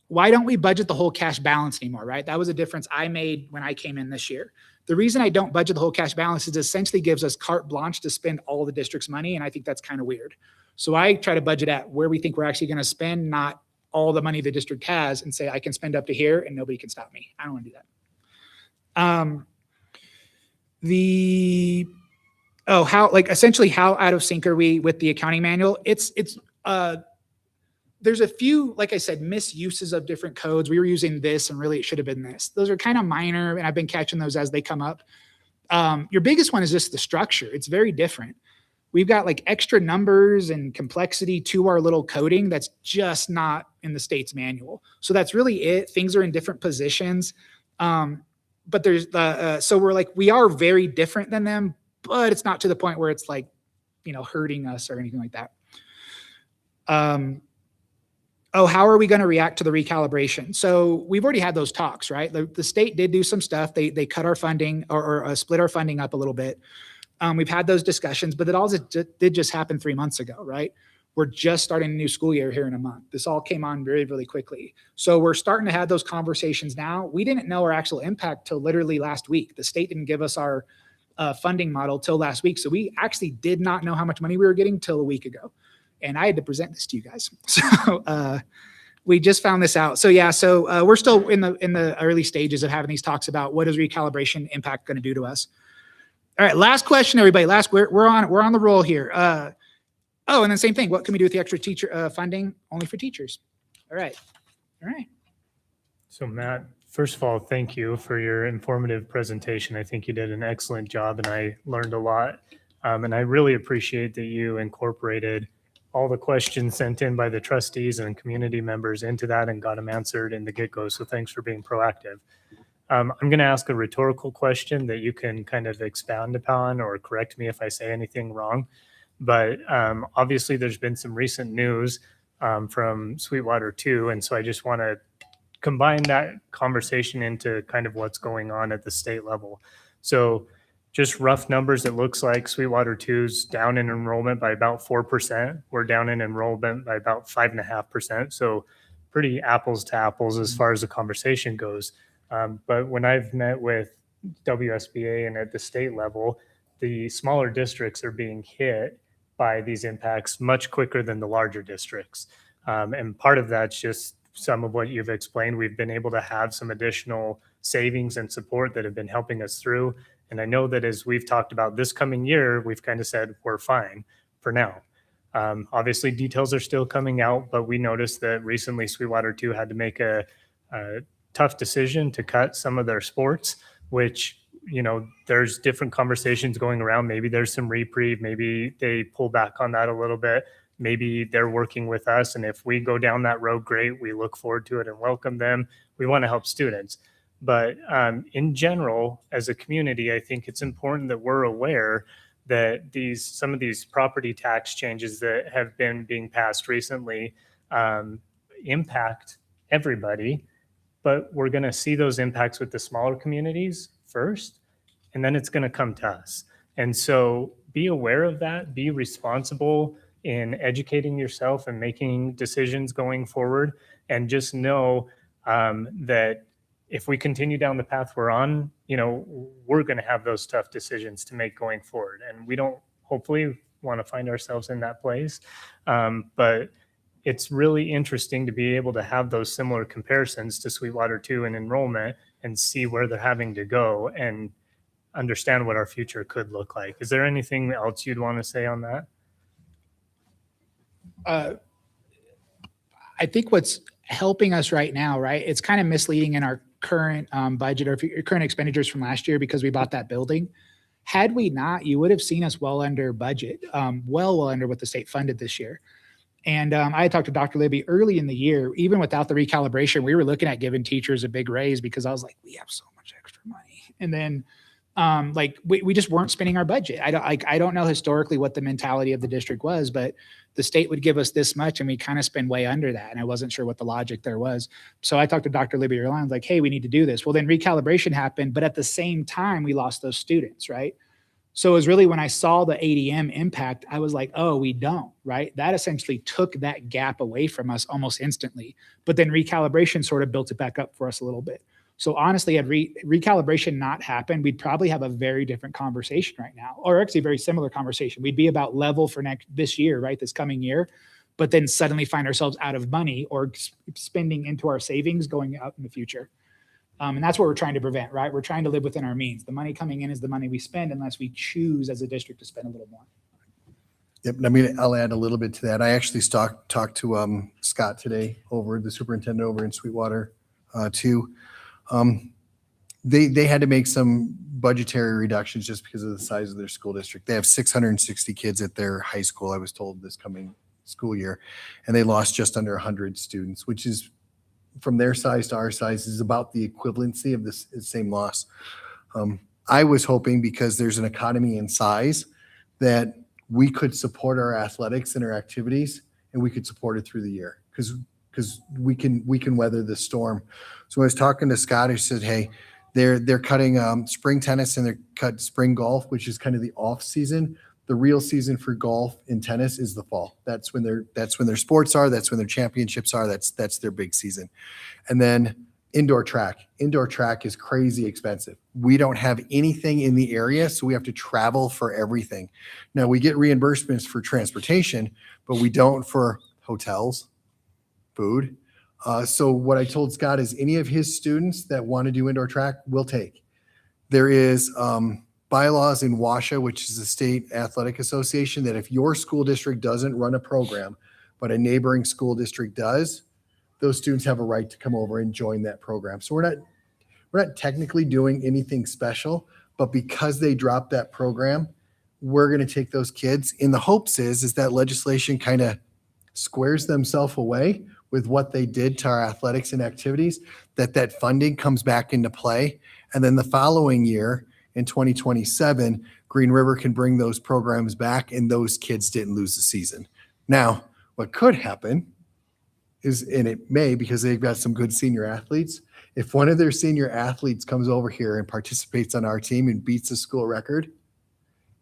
Why don't we budget the whole cash balance anymore, right? That was a difference I made when I came in this year. The reason I don't budget the whole cash balance is it essentially gives us carte blanche to spend all the district's money, and I think that's kind of weird. So I try to budget at where we think we're actually going to spend, not all the money the district has, and say I can spend up to here and nobody can stop me. I don't want to do that. Essentially how out of sync are we with the accounting manual? There's a few, like I said, misuses of different codes. We were using this and really it should have been this. Those are kind of minor, and I've been catching those as they come up. Your biggest one is just the structure. It's very different. We've got like extra numbers and complexity to our little coding that's just not in the state's manual. So that's really it. Things are in different positions. But there's so we're like, we are very different than them, but it's not to the point where it's like, hurting us or anything like that. How are we going to react to the recalibration? So we've already had those talks, right? The state did do some stuff. They cut our funding or split our funding up a little bit. We've had those discussions, but it all did just happen 3 months ago, right? We're just starting a new school year here in a month. This all came on really, really quickly. So we're starting to have those conversations now. We didn't know our actual impact till literally last week. The state didn't give us our funding model till last week. So we actually did not know how much money we were getting till a week ago. And I had to present this to you guys. So we just found this out. So yeah, we're still in the early stages of having these talks about what is recalibration impact going to do to us. All right, last question, everybody. We're on the roll here. And then same thing. What can we do with the extra teacher funding only for teachers? All right. So Matt, first of all, thank you for your informative presentation. I think you did an excellent job and I learned a lot. And I really appreciate that you incorporated all the questions sent in by the trustees and community members into that and got them answered in the get-go. So thanks for being proactive. I'm going to ask a rhetorical question that you can kind of expound upon or correct me if I say anything wrong. But obviously there's been some recent news from Sweetwater 2. And so I just want to combine that conversation into kind of what's going on at the state level. So just rough numbers, it looks like Sweetwater 2's down in enrollment by about 4%. We're down in enrollment by about 5.5%. So pretty apples to apples as far as the conversation goes. But when I've met with WSBA and at the state level, the smaller districts are being hit by these impacts much quicker than the larger districts. And part of that's just some of what you've explained. We've been able to have some additional savings and support that have been helping us through. And I know that as we've talked about this coming year, we've kind of said we're fine for now. Obviously, details are still coming out, but we noticed that recently Sweetwater 2 had to make a tough decision to cut some of their sports, which, there's different conversations going around. Maybe there's some reprieve. Maybe they pull back on that a little bit. Maybe they're working with us. And if we go down that road, great. We look forward to it and welcome them. We want to help students. But in general, as a community, I think it's important that we're aware that some of these property tax changes that have been being passed recently impact everybody. But we're going to see those impacts with the smaller communities first, and then it's going to come to us. And so be aware of that, be responsible in educating yourself and making decisions going forward. And just know that if we continue down the path we're on, we're going to have those tough decisions to make going forward. And we don't hopefully want to find ourselves in that place. But it's really interesting to be able to have those similar comparisons to Sweetwater 2 and enrollment and see where they're having to go and understand what our future could look like. Is there anything else you'd want to say on that? I think what's helping us right now, right? It's kind of misleading in our current budget or current expenditures from last year because we bought that building. Had we not, you would have seen us well under budget, well under what the state funded this year. And I had talked to Dr. Libby early in the year, even without the recalibration, we were looking at giving teachers a big raise because I was like, we have so much extra money. And then we just weren't spending our budget. I don't know historically what the mentality of the district was, but the state would give us this much and we kind of spend way under that. And I wasn't sure what the logic there was. So I talked to Dr. Libby early on, like, hey, we need to do this. Well, then recalibration happened, but at the same time, we lost those students, right? So it was really when I saw the ADM impact, I was like, oh, we don't, right? That essentially took that gap away from us almost instantly. But then recalibration sort of built it back up for us a little bit. So honestly, had recalibration not happened, we'd probably have a very different conversation right now, or actually a very similar conversation. We'd be about level for this year, right? This coming year, but then suddenly find ourselves out of money or spending into our savings going out in the future. And that's what we're trying to prevent, right? We're trying to live within our means. The money coming in is the money we spend unless we choose as a district to spend a little more. Yep. I mean, I'll add a little bit to that. I actually talked to Scott today, the superintendent over in Sweetwater 2. They had to make some budgetary reductions just because of the size of their school district. They have 660 kids at their high school, I was told, this coming school year, and they lost just under 100 students, which is, from their size to our size, is about the equivalency of this same loss. I was hoping, because there's an economy in size, that we could support our athletics and our activities, and we could support it through the year because we can weather the storm. So I was talking to Scott, who said, hey, they're cutting spring tennis and they're cut spring golf, which is kind of the off season. The real season for golf and tennis is the fall. That's when their sports are. That's when their championships are. That's their big season. And then indoor track. Indoor track is crazy expensive. We don't have anything in the area, so we have to travel for everything. Now we get reimbursements for transportation, but we don't for hotels, food. So what I told Scott is any of his students that want to do indoor track, we'll take. There is bylaws in WASHA, which is the State Athletic Association, that if your school district doesn't run a program, but a neighboring school district does, those students have a right to come over and join that program. So we're not technically doing anything special, but because they dropped that program, we're going to take those kids. In the hopes is that legislation kind of squares themselves away with what they did to our athletics and activities, that funding comes back into play. And then the following year, in 2027, Green River can bring those programs back and those kids didn't lose the season. Now, what could happen is, and it may, because they've got some good senior athletes, if one of their senior athletes comes over here and participates on our team and beats the school record,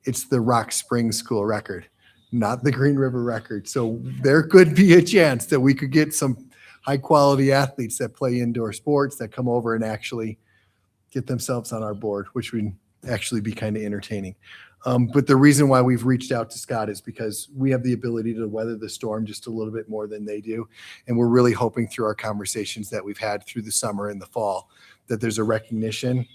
it's the Rock Springs school record, not the Green River record. So there could be a chance that we could get some high quality athletes that play indoor sports that come over and actually get themselves on our board, which would actually be kind of entertaining. But the reason why we've reached out to Scott is because we have the ability to weather the storm just a little bit more than they do. And we're really hoping through our conversations that we've had through the summer and the fall that there's a recognition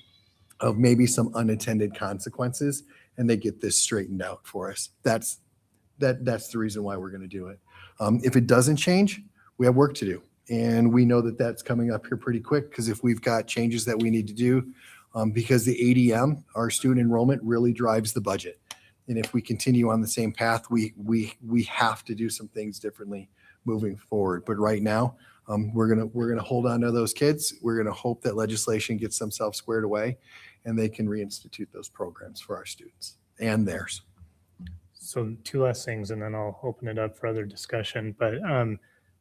of maybe some unintended consequences and they get this straightened out for us. That's the reason why we're going to do it. If it doesn't change, we have work to do. And we know that that's coming up here pretty quick, because if we've got changes that we need to do, because the ADM, our student enrollment, really drives the budget. And if we continue on the same path, we have to do some things differently moving forward. But right now, we're gonna hold on to those kids. We're gonna hope that legislation gets themselves squared away, and they can reinstitute those programs for our students and theirs. So two last things, and then I'll open it up for other discussion. But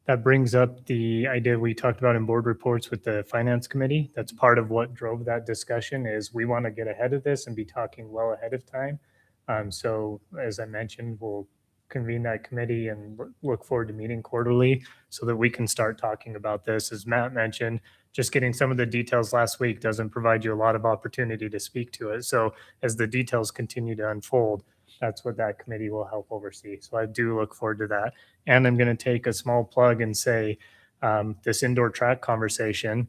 that brings up the idea we talked about in board reports with the finance committee. That's part of what drove that discussion is we want to get ahead of this and be talking well ahead of time. So as I mentioned, we'll convene that committee and look forward to meeting quarterly so that we can start talking about this. As Matt mentioned, just getting some of the details last week doesn't provide you a lot of opportunity to speak to it. So as the details continue to unfold, that's what that committee will help oversee. So I do look forward to that. And I'm going to take a small plug and say this indoor track conversation,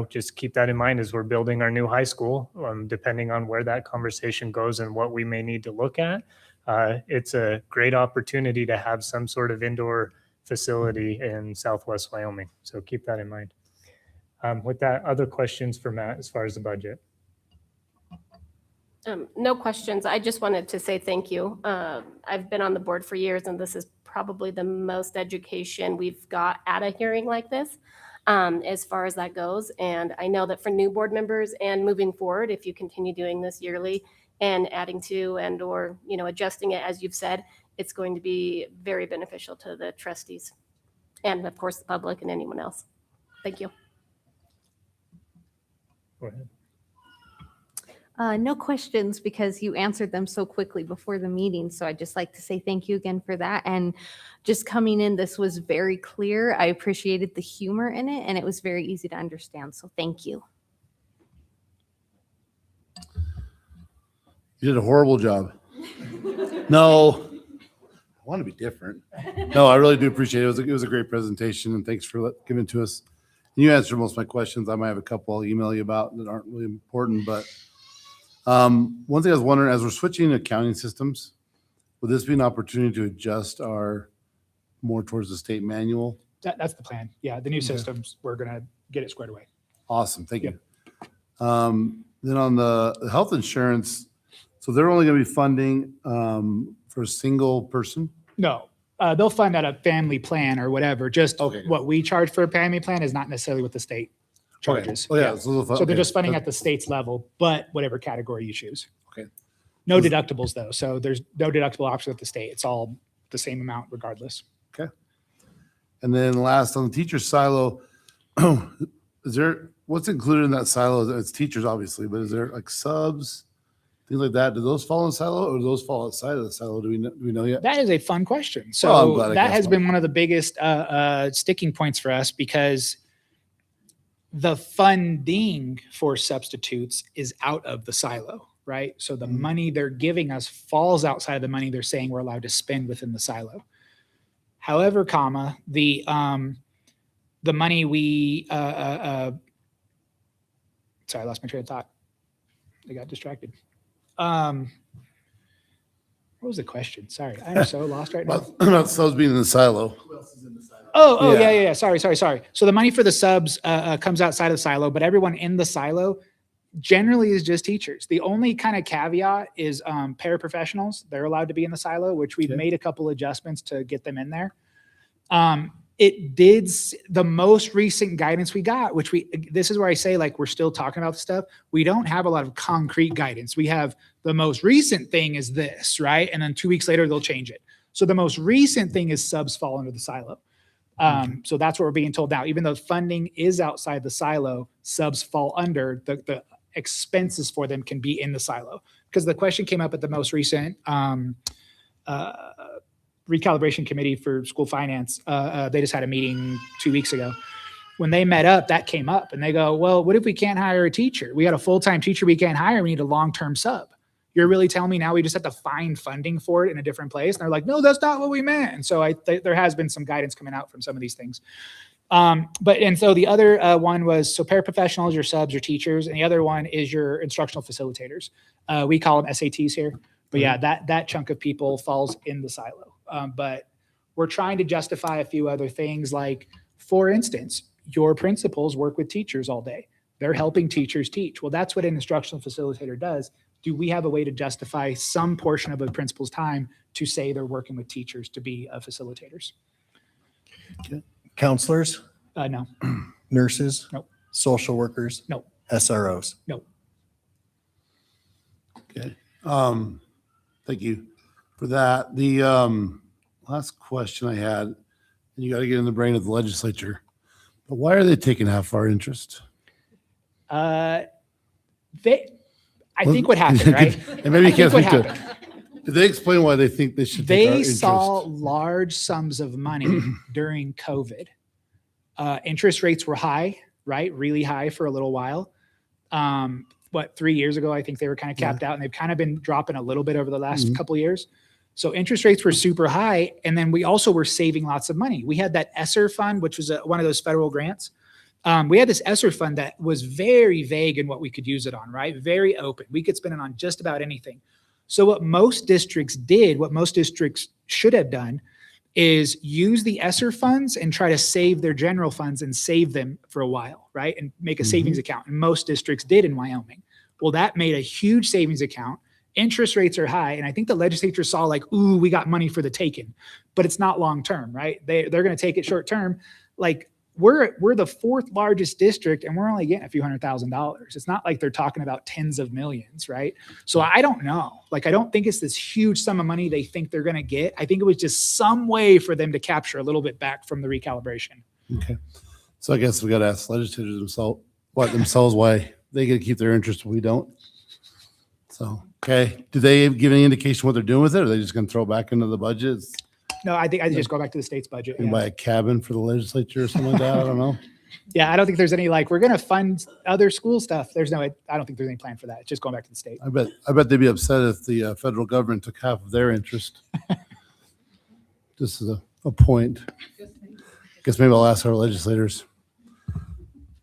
just keep that in mind as we're building our new high school, depending on where that conversation goes and what we may need to look at. It's a great opportunity to have some sort of indoor facility in Southwest Wyoming. So keep that in mind. With that, other questions for Matt as far as the budget? No questions. I just wanted to say thank you. I've been on the board for years, and this is probably the most education we've got at a hearing like this, as far as that goes. And I know that for new board members and moving forward, if you continue doing this yearly and adding to and or adjusting it as you've said, it's going to be very beneficial to the trustees and of course the public and anyone else. Thank you. Go ahead. No questions because you answered them so quickly before the meeting. So I'd just like to say thank you again for that. And just coming in, this was very clear. I appreciated the humor in it and it was very easy to understand. So thank you. You did a horrible job. No, I want to be different. No, I really do appreciate it. It was a great presentation, and thanks for giving it to us. You answered most of my questions. I might have a couple I'll email you about that aren't really important, but one thing I was wondering, as we're switching accounting systems, would this be an opportunity to adjust our more towards the state manual? That's the plan. Yeah, the new systems, we're going to get it squared away. Awesome, thank you. Then on the health insurance, so they're only going to be funding for a single person? No, they'll fund out a family plan or whatever. Just Okay. what we charge for a family plan is not necessarily what the state charges. Oh, yeah. So they're just funding at the state's level, but whatever category you choose. Okay. No deductibles though. So there's no deductible option at the state. It's all the same amount regardless. And then last on the teacher silo, what's included in that silo? It's teachers obviously, but is there like subs, things like that? Do those fall in silo or do those fall outside of the silo? Do we know yet? That is a fun question. Well, I'm So glad I that guessed has one. been one of the biggest sticking points for us because the funding for substitutes is out of the silo, right? So the Mhm. money they're giving us falls outside of the money they're saying we're allowed to spend within the silo. However, the money we sorry, I lost my train of thought. I got distracted. What was the question? Sorry, I'm so lost right now. About subs being in the silo. Oh, Yeah. yeah. Sorry. So the money for the subs comes outside of the silo, but everyone in the silo generally is just teachers. The only kind of caveat is paraprofessionals. They're allowed to be in the silo, which we've Okay. made a couple adjustments to get them in there. The most recent guidance we got, this is where I say, like, we're still talking about the stuff. We don't have a lot of concrete guidance. We have the most recent thing is this, right? And then 2 weeks later, they'll change it. So the most recent thing is subs fall under the silo. So that's what we're being told now. Even though funding is outside the silo, subs fall under the expenses for them can be in the silo. Because the question came up at the most recent recalibration committee for school finance. They just had a meeting 2 weeks ago. When they met up, that came up and they go, well, what if we can't hire a teacher? We got a full-time teacher we can't hire. We need a long-term sub. You're really telling me now we just have to find funding for it in a different place? And they're like, no, that's not what we meant. And so there has been some guidance coming out from some of these things. So the other one was, so paraprofessionals, your subs, your teachers, and the other one is your instructional facilitators. We call them SATs here. But yeah, that chunk of people falls in the silo. But we're trying to justify a few other things, like, for instance, your principals work with teachers all day. They're helping teachers teach. Well, that's what an instructional facilitator does. Do we have a way to justify some portion of a principal's time to say they're working with teachers to be facilitators? Counselors, No. nurses? Nope. Social workers? Nope. SROs? Okay. Thank you for that. The last question I had and you got to get in the brain of the legislature. But why are they taking half our interest? I think what happened, right? And maybe you I can't think speak what to it. happened. Did they explain why they think they should take our They interest? saw large sums of money during COVID. Interest rates were high, right? Really high for a little while. 3 years ago, I think they were kind of capped out, and they've kind of been dropping a little bit over the last couple of years. So interest rates were super high. And then we also were saving lots of money. We had that ESSER fund, which was one of those federal grants. We had this ESSER fund that was very vague in what we could use it on, right? Very open. We could spend it on just about anything. So what most districts did, what most districts should have done, is use the ESSER funds and try to save their general funds and save them for a while, right? And make a savings account. And most districts did in Wyoming. Well, that made a huge savings account. Interest rates are high. And I think the legislature saw like, ooh, we got money for the taking, but it's not long-term, right? They're going to take it short-term. Like we're the fourth largest district and we're only getting a few $100,000. It's not like they're talking about tens of millions, right? So I don't know. Like, I don't think it's this huge sum of money they think they're going to get. I think it was just some way for them to capture a little bit back from the recalibration. Okay. So I guess we got to ask legislators themselves why they get to keep their interest and we don't. So, okay. Do they give any indication what they're doing with it? Or are they just going to throw it back into the budgets? No, I think I just go back to the state's budget. And Yeah. buy a cabin for the legislature or something like that? I don't know. Yeah, I don't think there's any like, we're going to fund other school stuff. I don't think there's any plan for that. It's just going back to the state. I bet they'd be upset if the federal government took half of their interest. This is a point. Guess maybe I'll ask our legislators.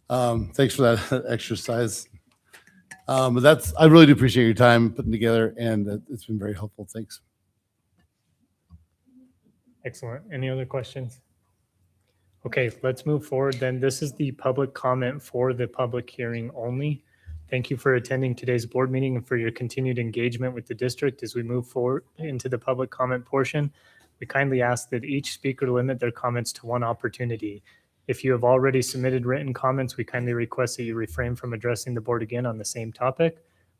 Thanks for that exercise. But I really do appreciate your time putting together, and it's been very helpful. Thanks. Excellent. Any other questions? Okay, let's move forward then. This is the public comment for the public hearing only. Thank you for attending today's board meeting and for your continued engagement with the district as we move forward into the public comment portion. We kindly ask that each speaker limit their comments to one opportunity. If you have already submitted written comments, we kindly request that you refrain from addressing the board again on the same topic.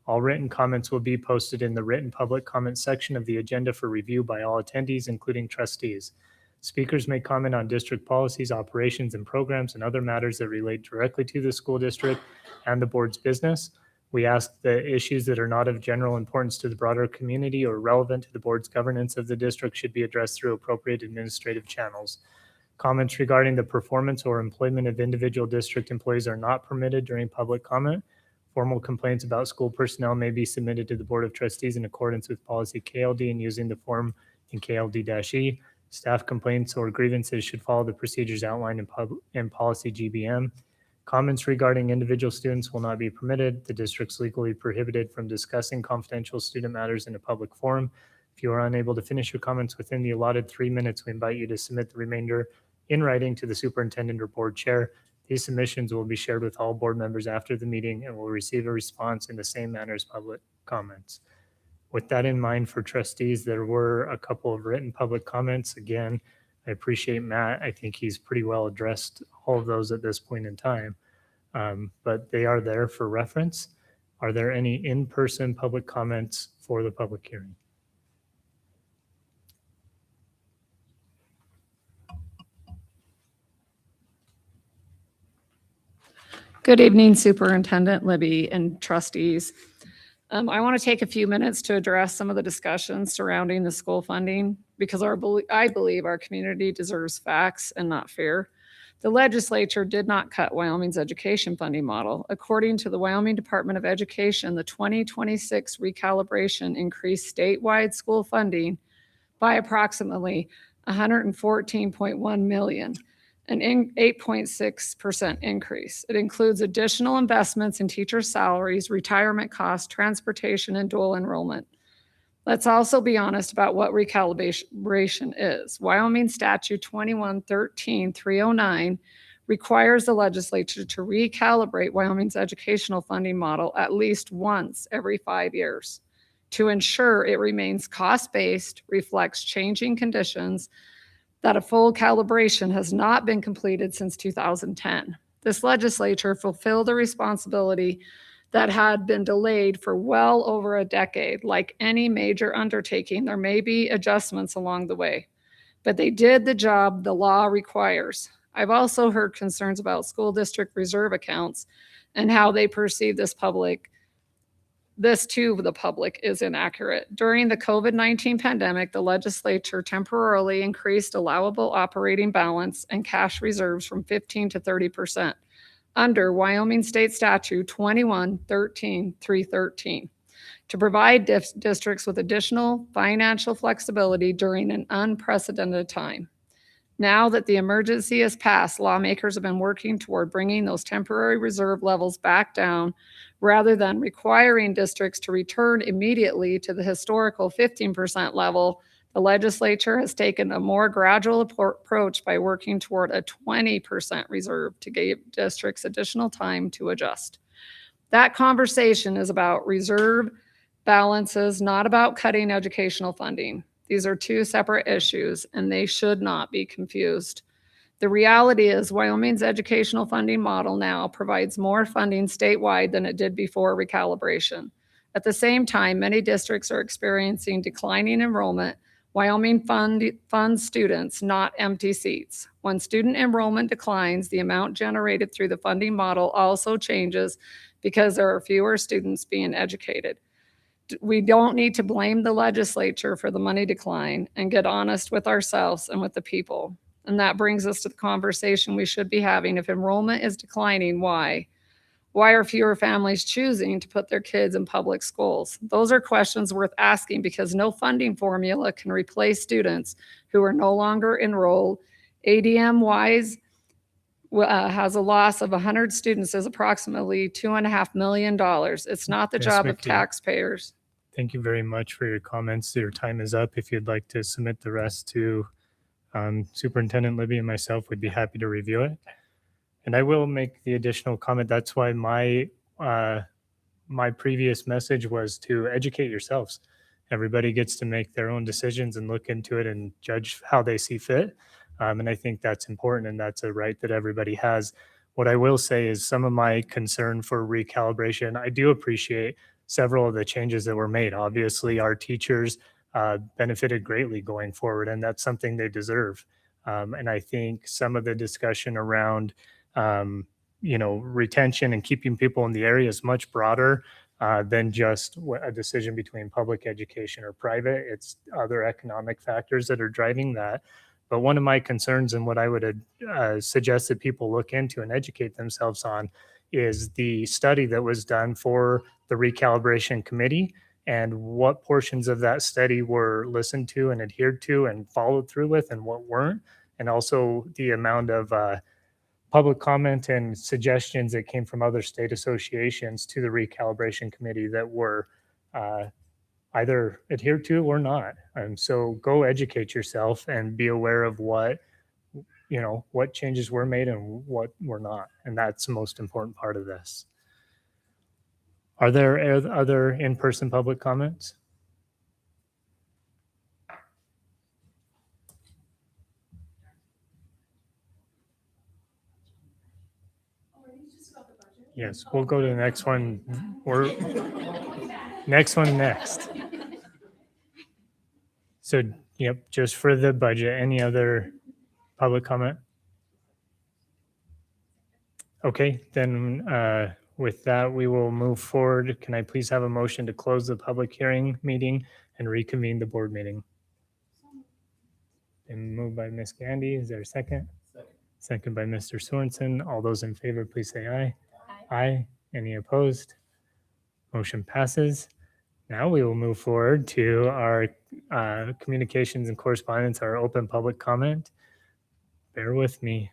All written comments will be posted in the written public comment section of the agenda for review by all attendees, including trustees. Speakers may comment on district policies, operations, and programs and other matters that relate directly to the school district and the board's business. We ask that issues that are not of general importance to the broader community or relevant to the board's governance of the district should be addressed through appropriate administrative channels. Comments regarding the performance or employment of individual district employees are not permitted during public comment. Formal complaints about school personnel may be submitted to the Board of Trustees in accordance with policy KLD and using the form in KLD-E. Staff complaints or grievances should follow the procedures outlined in policy GBM. Comments regarding individual students will not be permitted. The district's legally prohibited from discussing confidential student matters in a public forum. If you are unable to finish your comments within the allotted 3 minutes, we invite you to submit the remainder in writing to the superintendent or board chair. These submissions will be shared with all board members after the meeting and will receive a response in the same manner as public comments. With that in mind, for trustees, there were a couple of written public comments. Again, I appreciate Matt. I think he's pretty well addressed all of those at this point in time, but they are there for reference. Are there any in-person public comments for the public hearing? Good evening, Superintendent Libby and trustees. I want to take a few minutes to address some of the discussions surrounding the school funding because I believe our community deserves facts and not fear. The legislature did not cut Wyoming's education funding model. According to the Wyoming Department of Education, the 2026 recalibration increased statewide school funding by approximately $114.1 million. An 8.6% increase. It includes additional investments in teacher salaries, retirement costs, transportation, and dual enrollment. Let's also be honest about what recalibration is. Wyoming Statute 21-13-309 requires the legislature to recalibrate Wyoming's educational funding model at least once every 5 years to ensure it remains cost-based, reflects changing conditions, that a full calibration has not been completed since 2010. This legislature fulfilled a responsibility that had been delayed for well over a decade. Like any major undertaking, there may be adjustments along the way. but they did the job the law requires. I've also heard concerns about school district reserve accounts and how they perceive this to the public is inaccurate. During the COVID-19 pandemic, the legislature temporarily increased allowable operating balance and cash reserves from 15 to 30% under Wyoming State Statute 21-13-313 to provide districts with additional financial flexibility during an unprecedented time. Now that the emergency has passed, lawmakers have been working toward bringing those temporary reserve levels back down rather than requiring districts to return immediately to the historical 15% level. The legislature has taken a more gradual approach by working toward a 20% reserve to give districts additional time to adjust. That conversation is about reserve balances, not about cutting educational funding. These are two separate issues, and they should not be confused. The reality is Wyoming's educational funding model now provides more funding statewide than it did before recalibration. At the same time, many districts are experiencing declining enrollment. Wyoming funds students, not empty seats. When student enrollment declines, the amount generated through the funding model also changes because there are fewer students being educated. We don't need to blame the legislature for the money decline and get honest with ourselves and with the people. And that brings us to the conversation we should be having. If enrollment is declining, why? Why are fewer families choosing to put their kids in public schools? Those are questions worth asking because no funding formula can replace students who are no longer enrolled. ADM-wise, has a loss of 100 students is approximately $2.5 million. It's not the Ms. job of McKee. taxpayers. Thank you very much for your comments. Your time is up. If you'd like to submit the rest to Superintendent Libby and myself, we'd be happy to review it. And I will make the additional comment. That's why my previous message was to educate yourselves. Everybody gets to make their own decisions and look into it and judge how they see fit. And I think that's important, and that's a right that everybody has. What I will say is some of my concern for recalibration, I do appreciate several of the changes that were made. Obviously, our teachers benefited greatly going forward, and that's something they deserve. And I think some of the discussion around, retention and keeping people in the area is much broader than just a decision between public education or private. It's other economic factors that are driving that. But one of my concerns and what I would suggest that people look into and educate themselves on is the study that was done for the recalibration committee and what portions of that study were listened to and adhered to and followed through with and what weren't. And also the amount of public comment and suggestions that came from other state associations to the recalibration committee that were either adhered to or not. So go educate yourself and be aware of what changes were made and what were not. And that's the most important part of this. Are there other in-person public comments? Yes, we'll go to the next one. Next. So, yep, just for the budget. Any other public comment? Okay, then with that, we will move forward. Can I please have a motion to close the public hearing meeting and reconvene the board meeting? And moved by Ms. Gandy. Is there a second? Second by Mr. Sorensen. All those in favor, please say aye. Aye. Any opposed? Motion passes. Now we will move forward to our communications and correspondence, our open public comment. Bear with me.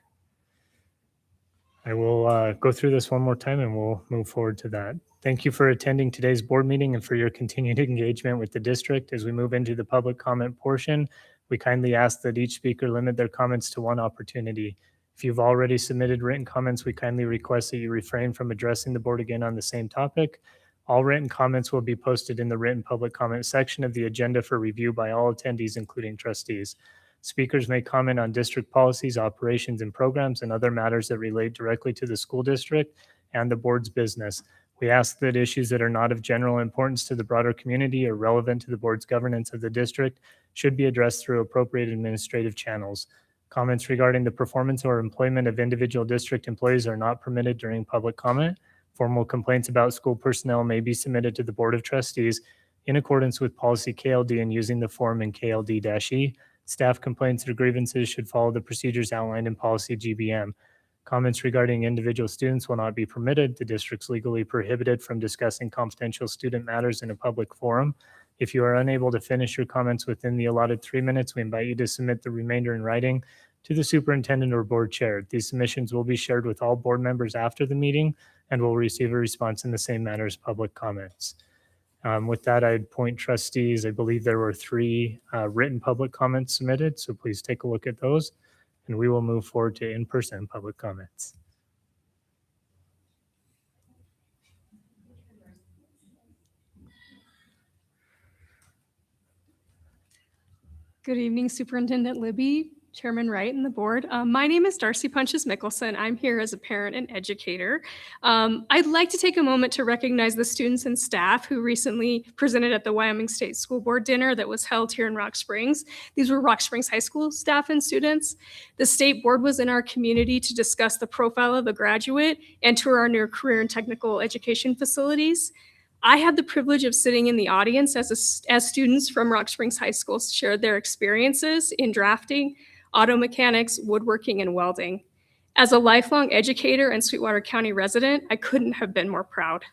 I will go through this one more time and we'll move forward to that. Thank you for attending today's board meeting and for your continued engagement with the district. As we move into the public comment portion, we kindly ask that each speaker limit their comments to one opportunity. If you've already submitted written comments, we kindly request that you refrain from addressing the board again on the same topic. All written comments will be posted in the written public comment section of the agenda for review by all attendees, including trustees. Speakers may comment on district policies, operations, and programs and other matters that relate directly to the school district and the board's business. We ask that issues that are not of general importance to the broader community or relevant to the board's governance of the district should be addressed through appropriate administrative channels. Comments regarding the performance or employment of individual district employees are not permitted during public comment. Formal complaints about school personnel may be submitted to the Board of Trustees in accordance with policy KLD and using the form in KLD-E. Staff complaints or grievances should follow the procedures outlined in policy GBM. Comments regarding individual students will not be permitted. The district's legally prohibited from discussing confidential student matters in a public forum. If you are unable to finish your comments within the allotted 3 minutes, we invite you to submit the remainder in writing to the superintendent or board chair. These submissions will be shared with all board members after the meeting and will receive a response in the same manner as public comments. With that, I'd point trustees. I believe there were 3 written public comments submitted, so please take a look at those. And we will move forward to in-person public comments. Good evening, Superintendent Libby, Chairman Wright, and the board. My name is Darcy Punches Mickelson. I'm here as a parent and educator. I'd like to take a moment to recognize the students and staff who recently presented at the Wyoming State School Board dinner that was held here in Rock Springs. These were Rock Springs High School staff and students. The state board was in our community to discuss the profile of a graduate and tour our new career and technical education facilities. I had the privilege of sitting in the audience as students from Rock Springs High School shared their experiences in drafting, auto mechanics, woodworking, and welding. As a lifelong educator and Sweetwater County resident, I couldn't have been more proud.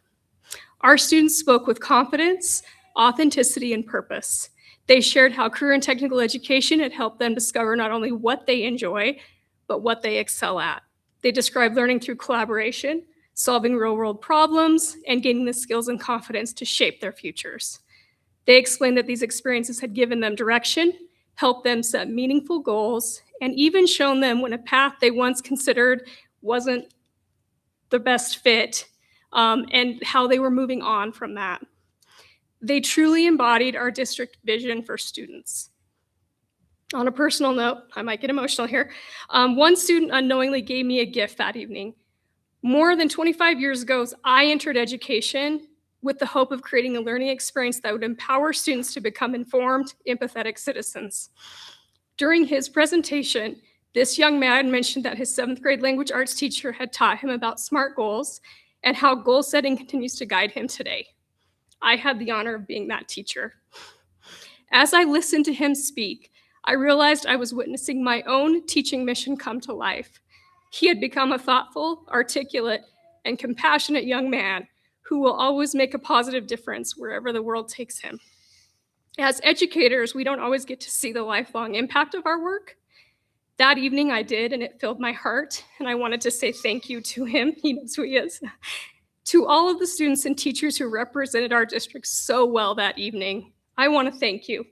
Our students spoke with confidence, authenticity, and purpose. They shared how career and technical education had helped them discover not only what they enjoy, but what they excel at. They described learning through collaboration, solving real-world problems, and gaining the skills and confidence to shape their futures. They explained that these experiences had given them direction, helped them set meaningful goals, and even shown them when a path they once considered wasn't the best fit, and how they were moving on from that. They truly embodied our district vision for students. On a personal note, I might get emotional here, one student unknowingly gave me a gift that evening. More than 25 years ago, I entered education with the hope of creating a learning experience that would empower students to become informed, empathetic citizens. During his presentation, this young man mentioned that his 7th grade language arts teacher had taught him about SMART goals and how goal setting continues to guide him today. I had the honor of being that teacher. As I listened to him speak, I realized I was witnessing my own teaching mission come to life. He had become a thoughtful, articulate, and compassionate young man who will always make a positive difference wherever the world takes him. As educators, we don't always get to see the lifelong impact of our work. That evening I did, and it filled my heart, and I wanted to say thank you to him. He knows who he is. To all of the students and teachers who represented our district so well that evening, I want to thank you.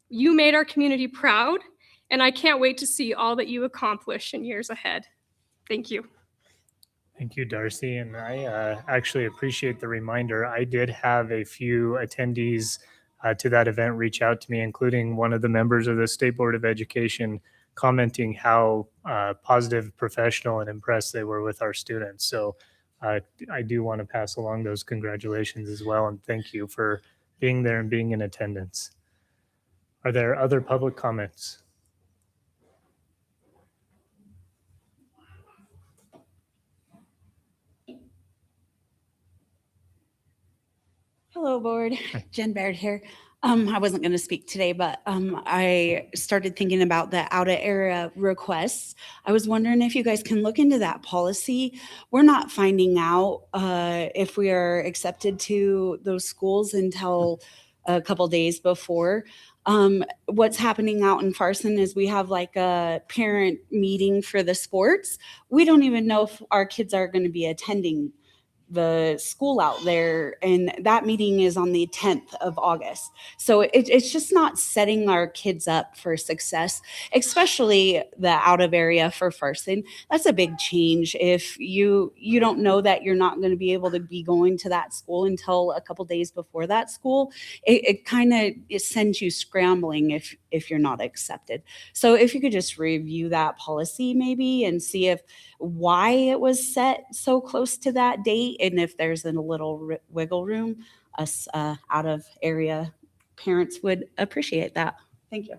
You made our community proud, and I can't wait to see all that you accomplish in years ahead. Thank you. Thank you, Darcy. And I actually appreciate the reminder. I did have a few attendees to that event reach out to me, including one of the members of the State Board of Education, commenting how positive, professional, and impressed they were with our students. So I do want to pass along those congratulations as well. And thank you for being there and being in attendance. Are there other public comments? Hello, board. Jen Baird here. I wasn't going to speak today, but I started thinking about the out-of-area requests. I was wondering if you guys can look into that policy. We're not finding out if we are accepted to those schools until a couple days before. What's happening out in Farson is we have like a parent meeting for the sports. We don't even know if our kids are going to be attending the school out there, and that meeting is on the 10th of August. So it's just not setting our kids up for success, especially the out of area for Farson. That's a big change. If you don't know that you're not going to be able to be going to that school until a couple days before that school, it kind of sends you scrambling if you're not accepted. So if you could just review that policy maybe and see if why it was set so close to that date. money. And if there's a little wiggle room, us out of area parents would appreciate that. Thank you.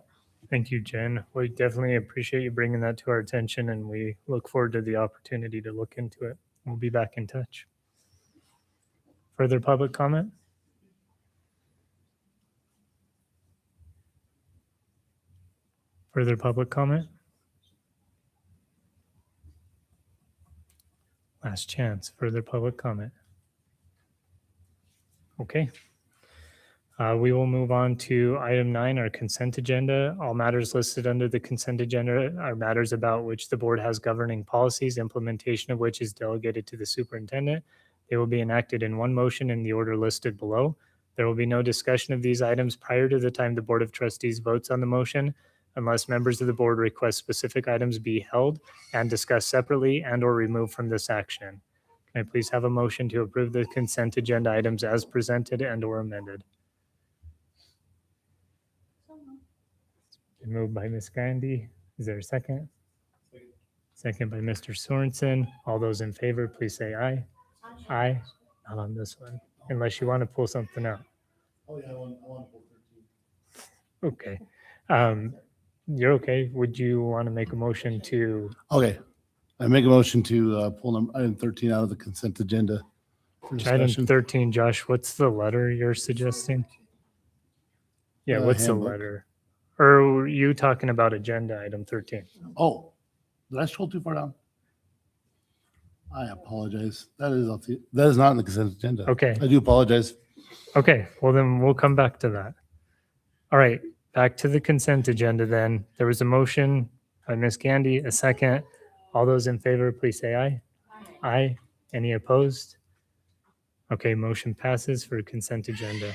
Thank you, Jen. We definitely appreciate you bringing that to our attention, and we look forward to the opportunity to look into it. We'll be back in touch. Further public comment? Further public comment? Last chance. Further public comment? Okay. We will move on to item 9, our consent agenda. All matters listed under the consent agenda are matters about which the board has governing policies, implementation of which is delegated to the superintendent. They will be enacted in one motion in the order listed below. There will be no discussion of these items prior to the time the Board of Trustees votes on the motion, unless members of the board request specific items be held and discussed separately and or removed from this action. Can I please have a motion to approve the consent agenda items as presented and or amended? Been moved by Ms. Gandhi. Is there a second? Second by Mr. Sorensen. All those in favor, please say aye. Aye. Not on this one, unless you want to pull something out. Oh, yeah, I want to pull 13. Okay. You're okay. Would you want to make a motion to, Okay. I make a motion to pull item 13 out of the consent agenda. for item discussion. 13, Josh, what's the letter you're suggesting? Yeah, what's the handbook. letter? Or were you talking about agenda item 13? Oh, did I scroll too far down? I apologize. That is not in the consent agenda. Okay. I do apologize. Okay, well then we'll come back to that. All right, back to the consent agenda then. There was a motion by Ms. Gandy, a second. All those in favor, please say aye. Aye. Any opposed? Okay, motion passes for consent agenda.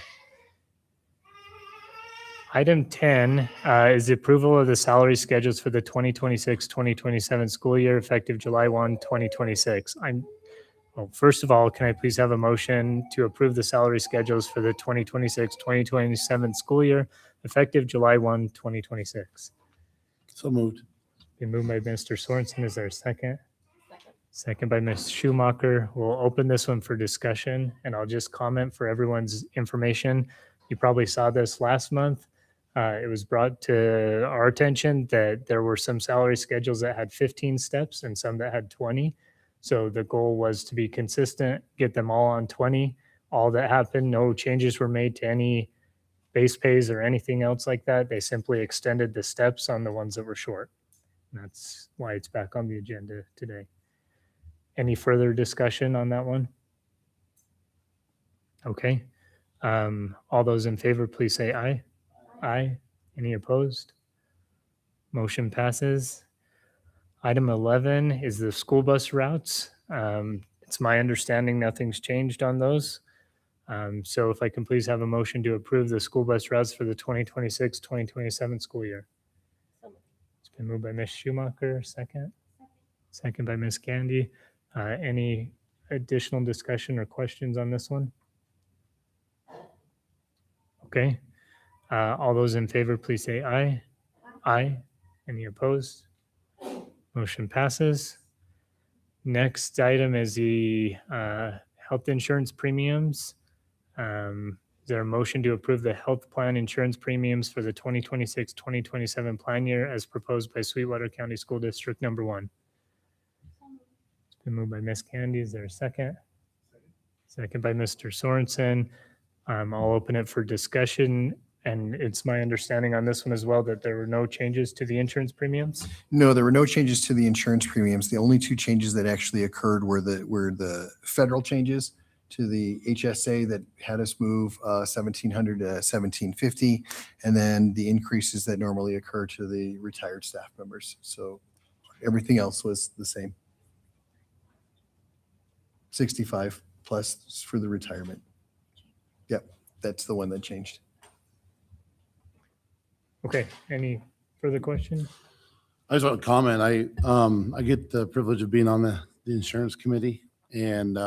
Item 10 is the approval of the salary schedules for the 2026-2027 school year effective July 1, 2026. Well, first of all, can I please have a motion to approve the salary schedules for the 2026-2027 school year effective July 1, 2026? So moved. Been moved by Mr. Sorensen. Is there a second? Second by Ms. Schumacher. We'll open this one for discussion, and I'll just comment for everyone's information. You probably saw this last month. It was brought to our attention that there were some salary schedules that had 15 steps and some that had 20. So the goal was to be consistent, get them all on 20. All that happened, no changes were made to any base pays or anything else like that. They simply extended the steps on the ones that were short. And that's why it's back on the agenda today. Any further discussion on that one? Okay. All those in favor, please say aye. Aye. Any opposed? Motion passes. Item 11 is the school bus routes. It's my understanding nothing's changed on those. So if I can please have a motion to approve the school bus routes for the 2026-2027 school year. It's been moved by Ms. Schumacher, second. Second by Ms. Gandy. Any additional discussion or questions on this one? Okay. All those in favor, please say aye. Aye. Any opposed? Motion passes. Next item is the health insurance premiums. Is there a motion to approve the health plan insurance premiums for the 2026-2027 plan year as proposed by Sweetwater County School District Number 1? It's been moved by Ms. Candy. Is there a second? Second by Mr. Sorensen. I'll open it for discussion. And it's my understanding on this one as well that there were no changes to the insurance premiums. No, there were no changes to the insurance premiums. The only two changes that actually occurred were the federal changes to the HSA that had us move 1,700 to 1,750, and then the increases that normally occur to the retired staff members. So everything else was the same. 65 plus for the retirement. Yep, that's the one that changed. Okay, any further questions? I just want to comment. I get the privilege of being on the insurance committee, and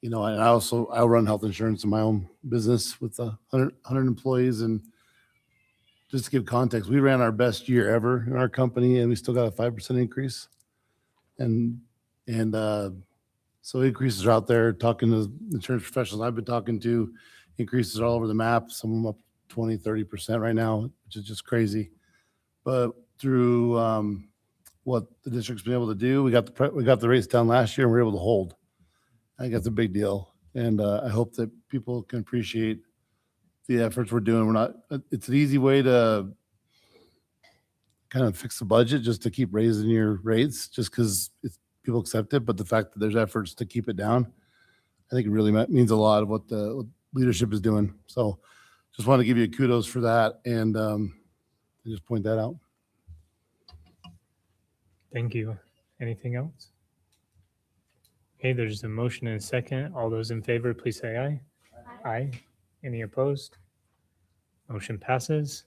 and I run health insurance in my own business with 100 employees. And just to give context, we ran our best year ever in our company, and we still got a 5% increase. And So increases are out there. Talking to insurance professionals I've been talking to, increases are all over the map. Some of them up 20, 30% right now, which is just crazy. But through what the district's been able to do, we got the rates down last year and we were able to hold. I think that's a big deal. And I hope that people can appreciate the efforts we're doing. It's an easy way to kind of fix the budget, just to keep raising your rates just because people accept it. But the fact that there's efforts to keep it down, I think it really means a lot of what the leadership is doing. So just want to give you kudos for that and just point that out. Thank you. Anything else? Okay, there's a motion and a second. All those in favor, please say aye. Aye. Any opposed? Motion passes.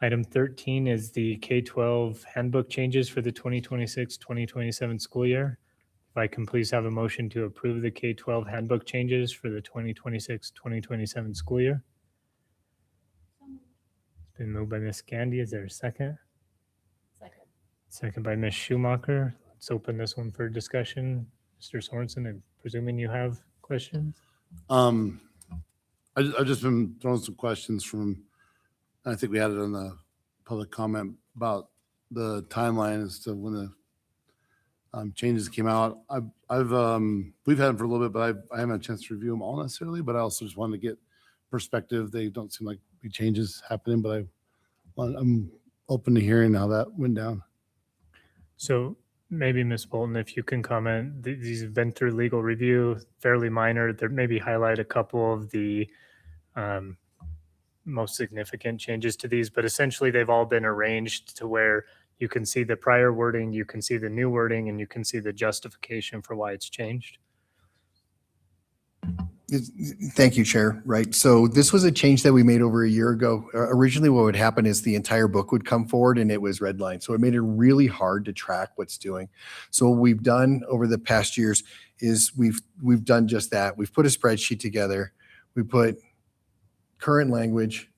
Item 13 is the K-12 handbook changes for the 2026-2027 school year. If I can please have a motion to approve the K-12 handbook changes for the 2026-2027 school year. It's been moved by Ms. Gandy. Is there a second? Second by Ms. Schumacher. Let's open this one for discussion. Mr. Sorensen, I'm presuming you have questions? I've just been throwing some questions from, I think we had it on the public comment about the timeline as to when the changes came out. We've had them for a little bit, but I haven't had a chance to review them all necessarily, but I also just wanted to get perspective. They don't seem like big changes happening, but I'm open to hearing how that went down. So maybe Ms. Bolton, if you can comment, these have been through legal review, fairly minor. There maybe highlight a couple of the most significant changes to these, but essentially they've all been arranged to where you can see the prior wording, you can see the new wording, and you can see the justification for why it's changed. Thank you, Chair. Right. So this was a change that we made over a year ago. Originally, what would happen is the entire book would come forward and it was redlined. So it made it really hard to track what's doing. So what we've done over the past years is we've done just that. We've put a spreadsheet together. We put current language,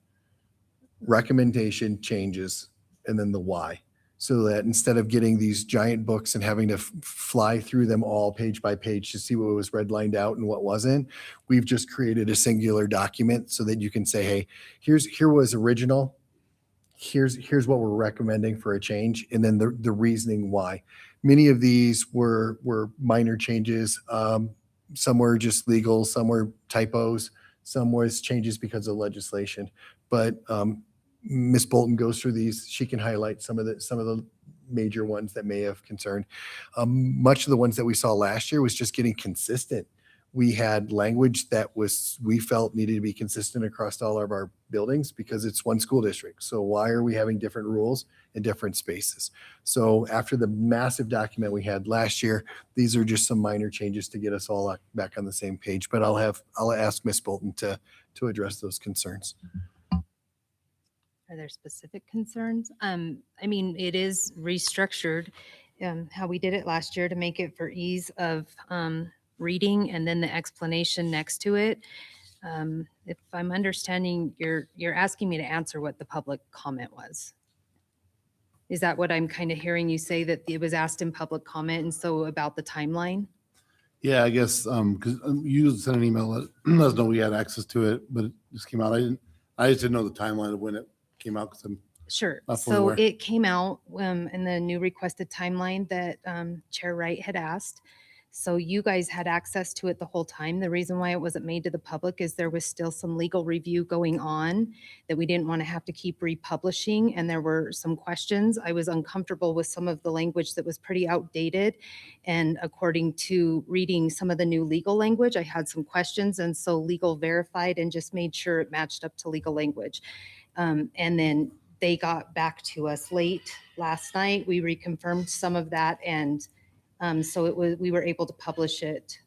recommendation changes, and then the why. So that instead of getting these giant books and having to fly through them all page by page to see what was redlined out and what wasn't, we've just created a singular document so that you can say, hey, here was original. Here's what we're recommending for a change, and then the reasoning why. Many of these were minor changes. Some were just legal, some were typos, some was changes because of legislation. But Ms. Bolton goes through these. She can highlight some of the major ones that may have concerned. Much of the ones that we saw last year was just getting consistent. We had language that we felt needed to be consistent across all of our buildings because it's one school district. So why are we having different rules in different spaces? So after the massive document we had last year, these are just some minor changes to get us all back on the same page. But I'll ask Ms. Bolton to address those concerns. Are there specific concerns? I mean, it is restructured, how we did it last year to make it for ease of reading and then the explanation next to it. If I'm understanding, you're asking me to answer what the public comment was. Is that what I'm kind of hearing you say, that it was asked in public comment, and so about the timeline? Yeah, I guess because you sent an email let us know we had access to it, but it just came out. I just didn't know the timeline of when it came out because I'm Sure. not fully So aware. it came out in the new requested timeline that Chair Wright had asked. So you guys had access to it the whole time. The reason why it wasn't made to the public is there was still some legal review going on that we didn't want to have to keep republishing. And there were some questions. I was uncomfortable with some of the language that was pretty outdated. And according to reading some of the new legal language, I had some questions. And so legal verified and just made sure it matched up to legal language. And then they got back to us late last night. We reconfirmed some of that, and so we were able to publish it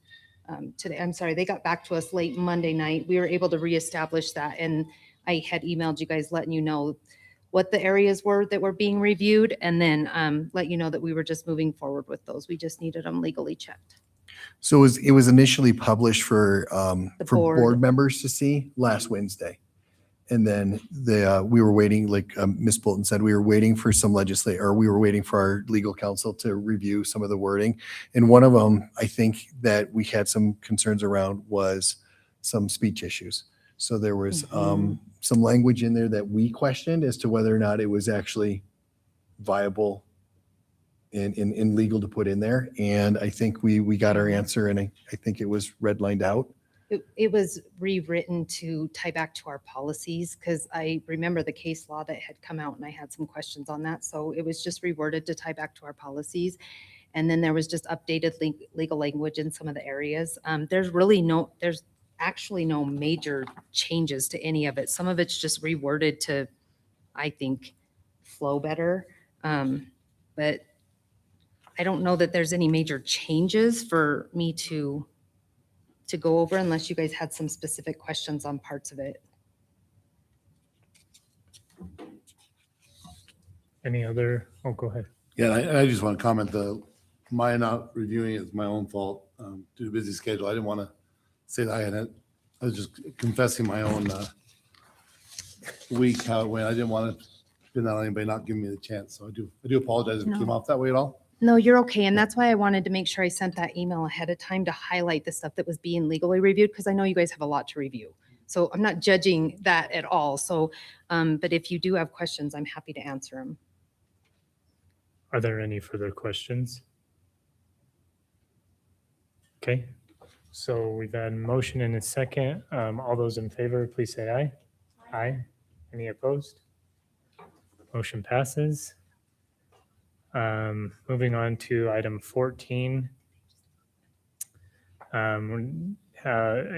today. I'm sorry, they got back to us late Monday night. We were able to reestablish that, and I had emailed you guys letting you know what the areas were that were being reviewed, and then let you know that we were just moving forward with those. We just needed them legally checked. So it was initially published for board. board members to see last Wednesday. And then we were waiting, like Ms. Bolton said, we were waiting for some we were waiting for our legal counsel to review some of the wording. And one of them, I think that we had some concerns around was some speech issues. So there was some language in there that we questioned as to whether or not it was actually viable and legal to put in there. And I think we got our answer, and I think it was redlined out. It was rewritten to tie back to our policies because I remember the case law that had come out and I had some questions on that. So it was just reworded to tie back to our policies. And then there was just updated legal language in some of the areas. There's actually no major changes to any of it. Some of it's just reworded to, I think, flow better. But I don't know that there's any major changes for me to go over unless you guys had some specific questions on parts of it. Any other? Oh, go ahead. Yeah, I just want to comment, my not reviewing it is my own fault due to busy schedule. I didn't want to say that I was just confessing my own week, how it went. I didn't want to pin that on anybody not giving me the chance. So I do apologize if it came off that way at all. No, you're okay. And that's why I wanted to make sure I sent that email ahead of time to highlight the stuff that was being legally reviewed, because I know you guys have a lot to review. So I'm not judging that at all. So, but if you do have questions, I'm happy to answer them. Are there any further questions? Okay, so we've had a motion and a second. All those in favor, please say aye. Aye. Any opposed? Motion passes. Moving on to item 14. I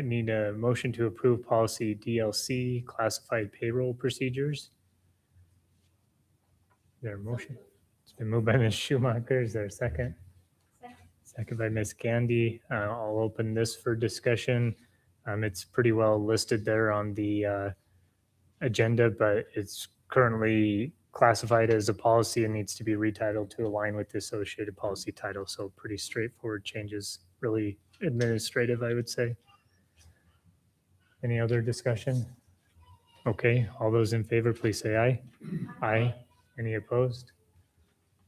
need a motion to approve policy DLC, classified payroll procedures. Is there a motion? It's been moved by Ms. Schumacher. Is there a second? Second by Ms. Gandy. I'll open this for discussion. It's pretty well listed there on the agenda, but it's currently classified as a policy and needs to be retitled to align with the associated policy title. So pretty straightforward changes, really administrative, I would say. Any other discussion? Okay, all those in favor, please say aye. Aye. Any opposed?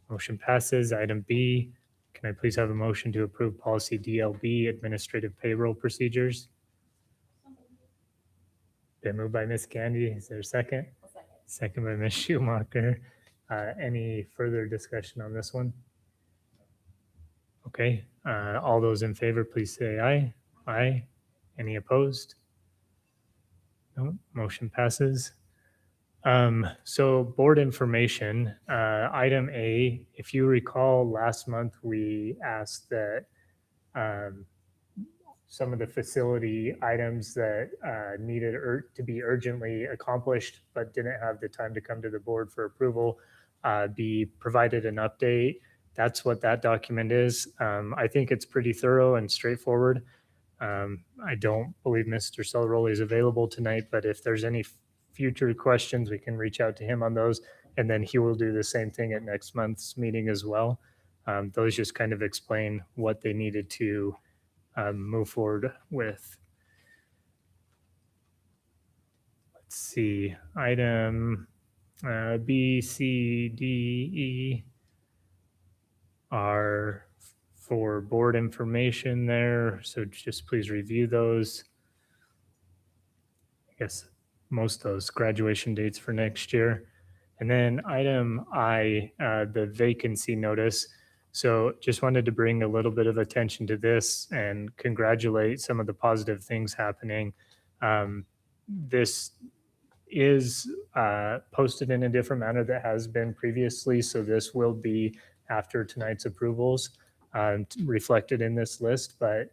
Motion passes. Item B, can I please have a motion to approve policy DLB, administrative payroll procedures? Been moved by Ms. Gandy. Is there a second? Second by Ms. Schumacher. Any further discussion on this one? Okay, all those in favor, please say aye. Aye. Any opposed? No, motion passes. So board information, item A, if you recall last month, we asked that some of the facility items that needed to be urgently accomplished but didn't have the time to come to the board for approval be provided an update. That's what that document is. I think it's pretty thorough and straightforward. I don't believe Mr. Celeroli is available tonight, but if there's any future questions, we can reach out to him on those, and then he will do the same thing at next month's meeting as well. Those just kind of explain what they needed to move forward with. Let's see, item B, C, D, E are for board information there. So just please review those. I guess most of those graduation dates for next year. And then item I, the vacancy notice. So just wanted to bring a little bit of attention to this and congratulate some of the positive things happening. This is posted in a different manner that has been previously. So this will be after tonight's approvals reflected in this list, but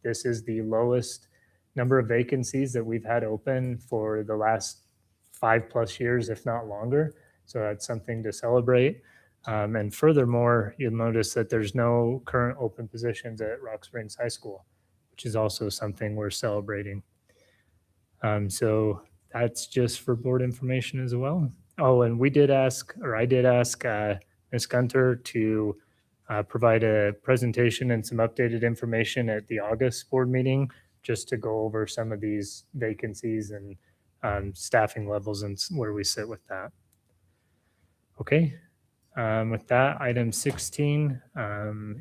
this is the lowest number of vacancies that we've had open for the last 5+ years, if not longer. So that's something to celebrate. And furthermore, you'll notice that there's no current open positions at Rock Springs High School, which is also something we're celebrating. So that's just for board information as well. Oh, and I did ask Ms. Gunter to provide a presentation and some updated information at the August board meeting, just to go over some of these vacancies and staffing levels and where we sit with that. Okay. With that, item 16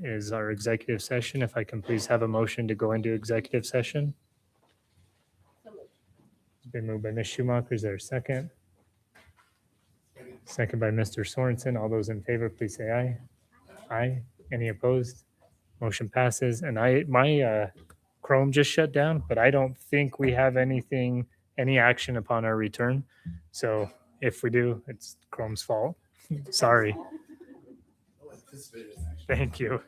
is our executive session. If I can please have a motion to go into executive session. It's been moved by Ms. Schumacher. Is there a second? Second by Mr. Sorensen. All those in favor, please say aye. Aye. Any opposed? Motion passes. And my Chrome just shut down, but I don't think we have any action upon our return. So if we do, it's Chrome's fault. Sorry. Thank you.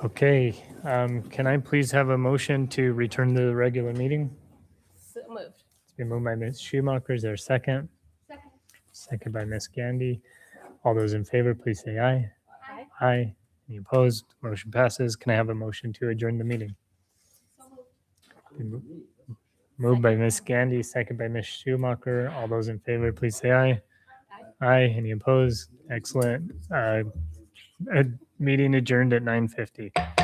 Okay, can I please have a motion to return to the regular meeting? So moved. It's been moved by Ms. Schumacher. Is there a second? Second. Second by Ms. Gandy. All those in favor, please say aye. Aye. Aye. Any opposed? Motion passes. Can I have a motion to adjourn the meeting? Been moved by Ms. Gandy, second by Ms. Schumacher. All those in favor, please say aye. Aye. Any opposed? Excellent. Meeting adjourned at 9:50.